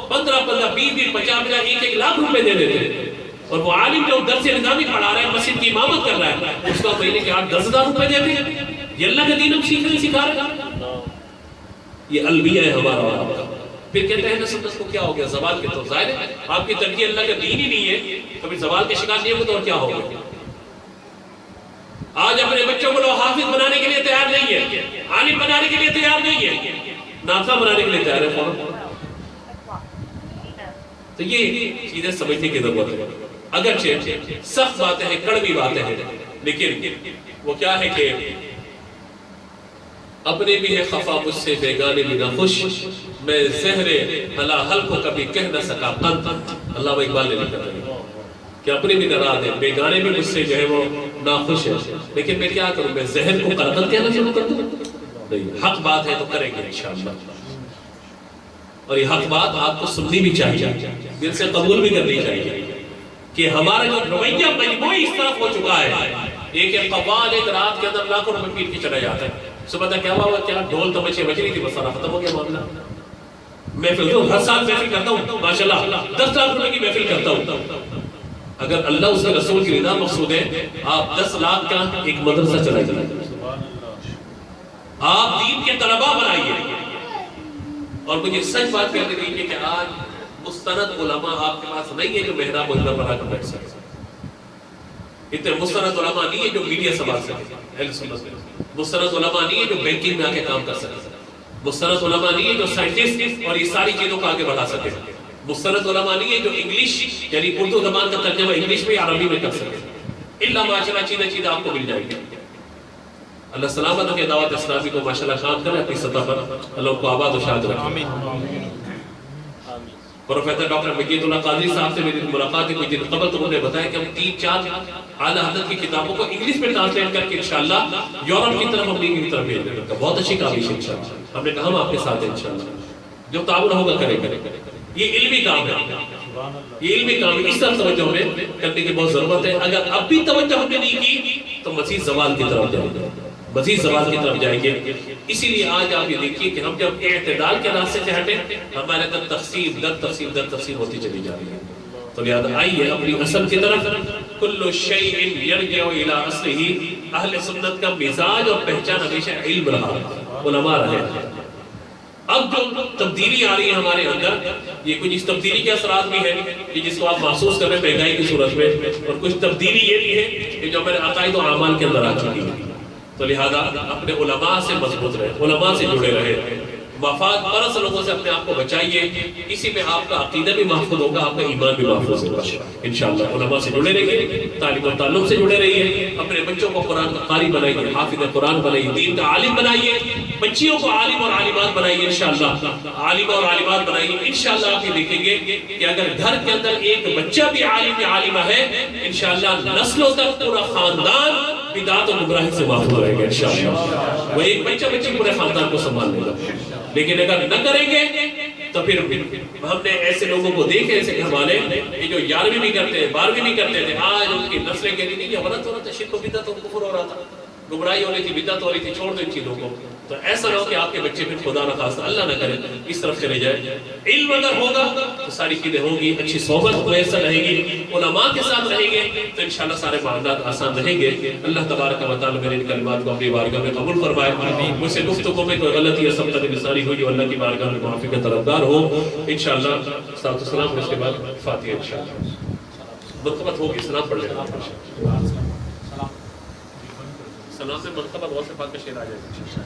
15 15 20 50 1 لاکھ روپے دے دیتے ہیں، اور وہ عالم جو درس نظامی پڑھا رہا ہے، مسجد کی امامت کر رہا ہے، اس کا مہینے کے 8-10 ہزار روپے دیتے ہیں. یہ اللہ کا دین ہم سکھا رہے ہیں. یہ الویہ ہے ہمارا اور آپ کا. پھر کہتے ہیں سنت کو کیا ہو گیا، زوال کے تو ظاہر ہے آپ کی ترجیح اللہ کا دین ہی نہیں ہے، کبھی زوال کے شکار نہیں ہوگا تو اور کیا ہوگا. آج اپنے بچوں کو لوگ حافظ بنانے کے لیے تیار نہیں ہے، عالم بنانے کے لیے تیار نہیں ہے، نافع بنانے کے لیے تیار ہے فوراً. تو یہ چیزیں سمجھنے کی ضرورت ہے. اگرچہ سخت باتیں ہیں، کڑوی باتیں ہیں، لیکن وہ کیا ہے کہ اپنے بھی ہے خفا مجھ سے بیگانے بھی نہ خوش، میں زہر ہلاحل کو کبھی کہہ نہ سکا قند. علامہ اقبال نے لکھا ہے کہ اپنے بھی ناراض ہیں، بیگانے بھی مجھ سے جو ہے وہ ناخوش ہے، لیکن میں کیا کروں، میں زہر کو قرقند کہنا شروع کر دوں. نہیں، حق بات ہے تو کریں گے انشاءاللہ، اور یہ حق بات آپ کو سننی بھی چاہیے، دل سے قبول بھی کرنی چاہیے کہ ہمارا جو رویہ مجموعی اس طرف ہو چکا ہے. ایک قوال ایک رات کے اندر لاکھوں روپے پیٹ کے چلا جاتا ہے. صبح تک کیا ہوا، کیا ڈھول تمچے بج رہی تھی، بس سارا ختم ہو گیا معاملہ. محفل تو ہر سال محفل کرتا ہوں ماشاءاللہ، 10 لاکھ روپے کی محفل کرتا ہوں. اگر اللہ اس کے رسول کی رضا مقصود ہے، آپ 10 لاکھ کا ایک مدرسہ چلائیے، آپ دین کے طلباء بنائیے. اور مجھے سچ بات کہنے دیجیے کہ آج مستند علماء آپ کے پاس نہیں ہے جو محراب مجبر بنا کر بیٹھ سکے. اتنے مستند علماء نہیں ہے جو میڈیا سنبھال سکے، مستند علماء نہیں ہے جو بینکنگ میں آ کے کام کر سکے، مستند علماء نہیں ہے جو سائنٹسٹ اور یہ ساری چیزوں کو آگے بڑھا سکے، مستند علماء نہیں ہے جو انگلش یعنی اردو زبان کا ترجمہ انگلش میں یا عربی میں کر سکے. اللہ ماشاءاللہ چیزیں آپ کو مل جائیں گے. اللہ سلامت کے دعوت اسلامی کو ماشاءاللہ کام کرے اپنی سطح پر، اللہ کو آباد و شاد رکھے. پروفیسر ڈاکٹر مجید اللہ قادری صاحب سے میری ملاقات ہے کچھ دن قبل، تو انہوں نے بتایا کہ ہم 3-4 اعلیٰ حضرت کی کتابوں کو انگلش میں ٹرانسلیٹ کر کے انشاءاللہ یورپ کی طرف امریکہ کی طرف بھیج دیں گے. بہت اچھی کاوش ہے انشاءاللہ. ہم نے کہا ہم آپ کے ساتھ ہیں انشاءاللہ، جو تعاون ہوگا کریں گے. یہ علمی کام ہے، یہ علمی کام ہے، اس طرح توجہ ہمیں کرنے کی بہت ضرورت ہے. اگر اب بھی توجہ ہم نے نہیں کی تو مزید زوال کی طرف جائیں گے، مزید زوال کی طرف جائیں گے. اسی لیے آج آپ یہ دیکھیے کہ ہم جب اعتدال کے راستے سے ہٹیں، ہمارے اندر تقسیم در تقسیم در تقسیم ہوتی چلی جا رہی ہے. تو لہذا آئیے اپنی اصل کی طرف. کل شیء یرجع الی اصلہ، اہل سنت کا مزاج اور پہچان ہمیشہ علم رہا، علماء رہے. اب جو تبدیلی آ رہی ہے ہمارے اندر، یہ کچھ اس تبدیلی کے اثرات بھی ہیں کہ جس کو آپ محسوس کر رہے ہیں مہنگائی کی صورت میں، اور کچھ تبدیلی یہ بھی ہے کہ جو ہمارے عقائد و اعمال کے اندر آ چکی ہے. تو لہذا اپنے علماء سے مضبوط رہے، علماء سے جڑے رہے، مفاد پرست لوگوں سے اپنے آپ کو بچائیے. اسی میں آپ کا عقیدہ بھی محفوظ ہوگا، آپ کا ایمان بھی محفوظ ہوگا انشاءاللہ. علماء سے جڑے رہیے، تعلیم و تعلم سے جڑے رہیے، اپنے بچوں کو قرآن کا قاری بنائیے، حافظ قرآن بنائیے، دین کا عالم بنائیے، بچیوں کو عالم اور عالمات بنائیے انشاءاللہ، عالم اور عالمات بنائیے. انشاءاللہ آپ یہ دیکھیں گے کہ اگر گھر کے اندر ایک بچہ بھی عالم یا عالمہ ہے، انشاءاللہ نسلوں تک پورا خاندان بدعت و گمراہی سے محفوظ رہے گا انشاءاللہ. وہ ایک بچہ بچی پورے خاندان کو سنبھال لے گا. لیکن اگر نہ کریں گے تو پھر ہم نے ایسے لوگوں کو دیکھے، ایسے گھر والے کہ جو 11ویں بھی کرتے ہیں، 12ویں بھی کرتے تھے، آج ان کی نسلیں کہتی تھی کہ غلط ہو رہا تھا، شرک و بدعت و کفر ہو رہا تھا، گمراہی ہو رہی تھی، بدعت ہو رہی تھی، چھوڑ دو ان چیزوں کو. تو ایسا نہ ہو کہ آپ کے بچے پھر خدا نخواستہ اللہ نہ کرے اس طرف چلے جائے. علم اگر ہوگا تو ساری چیزیں ہوں گی، اچھی صحبت میسر رہے گی، علماء کے ساتھ رہیں گے تو انشاءاللہ سارے معاملات آسان رہیں گے. اللہ تبارک و تعالی میرے ان کلمات کو اپنی بارگاہ میں قبول فرمائے. مجھ سے گفتگو میں کوئی غلطی یا سبقت نثاری ہوئی اور اللہ کی بارگاہ میں معافی کا طلبگار ہو انشاءاللہ. صلاۃ والسلام اور اس کے بعد فاتحہ انشاءاللہ. مرتبت ہوگی، سلام پڑھ لینا. سلام سے مرتبہ غوث پاک کا شعر آ جائے گا.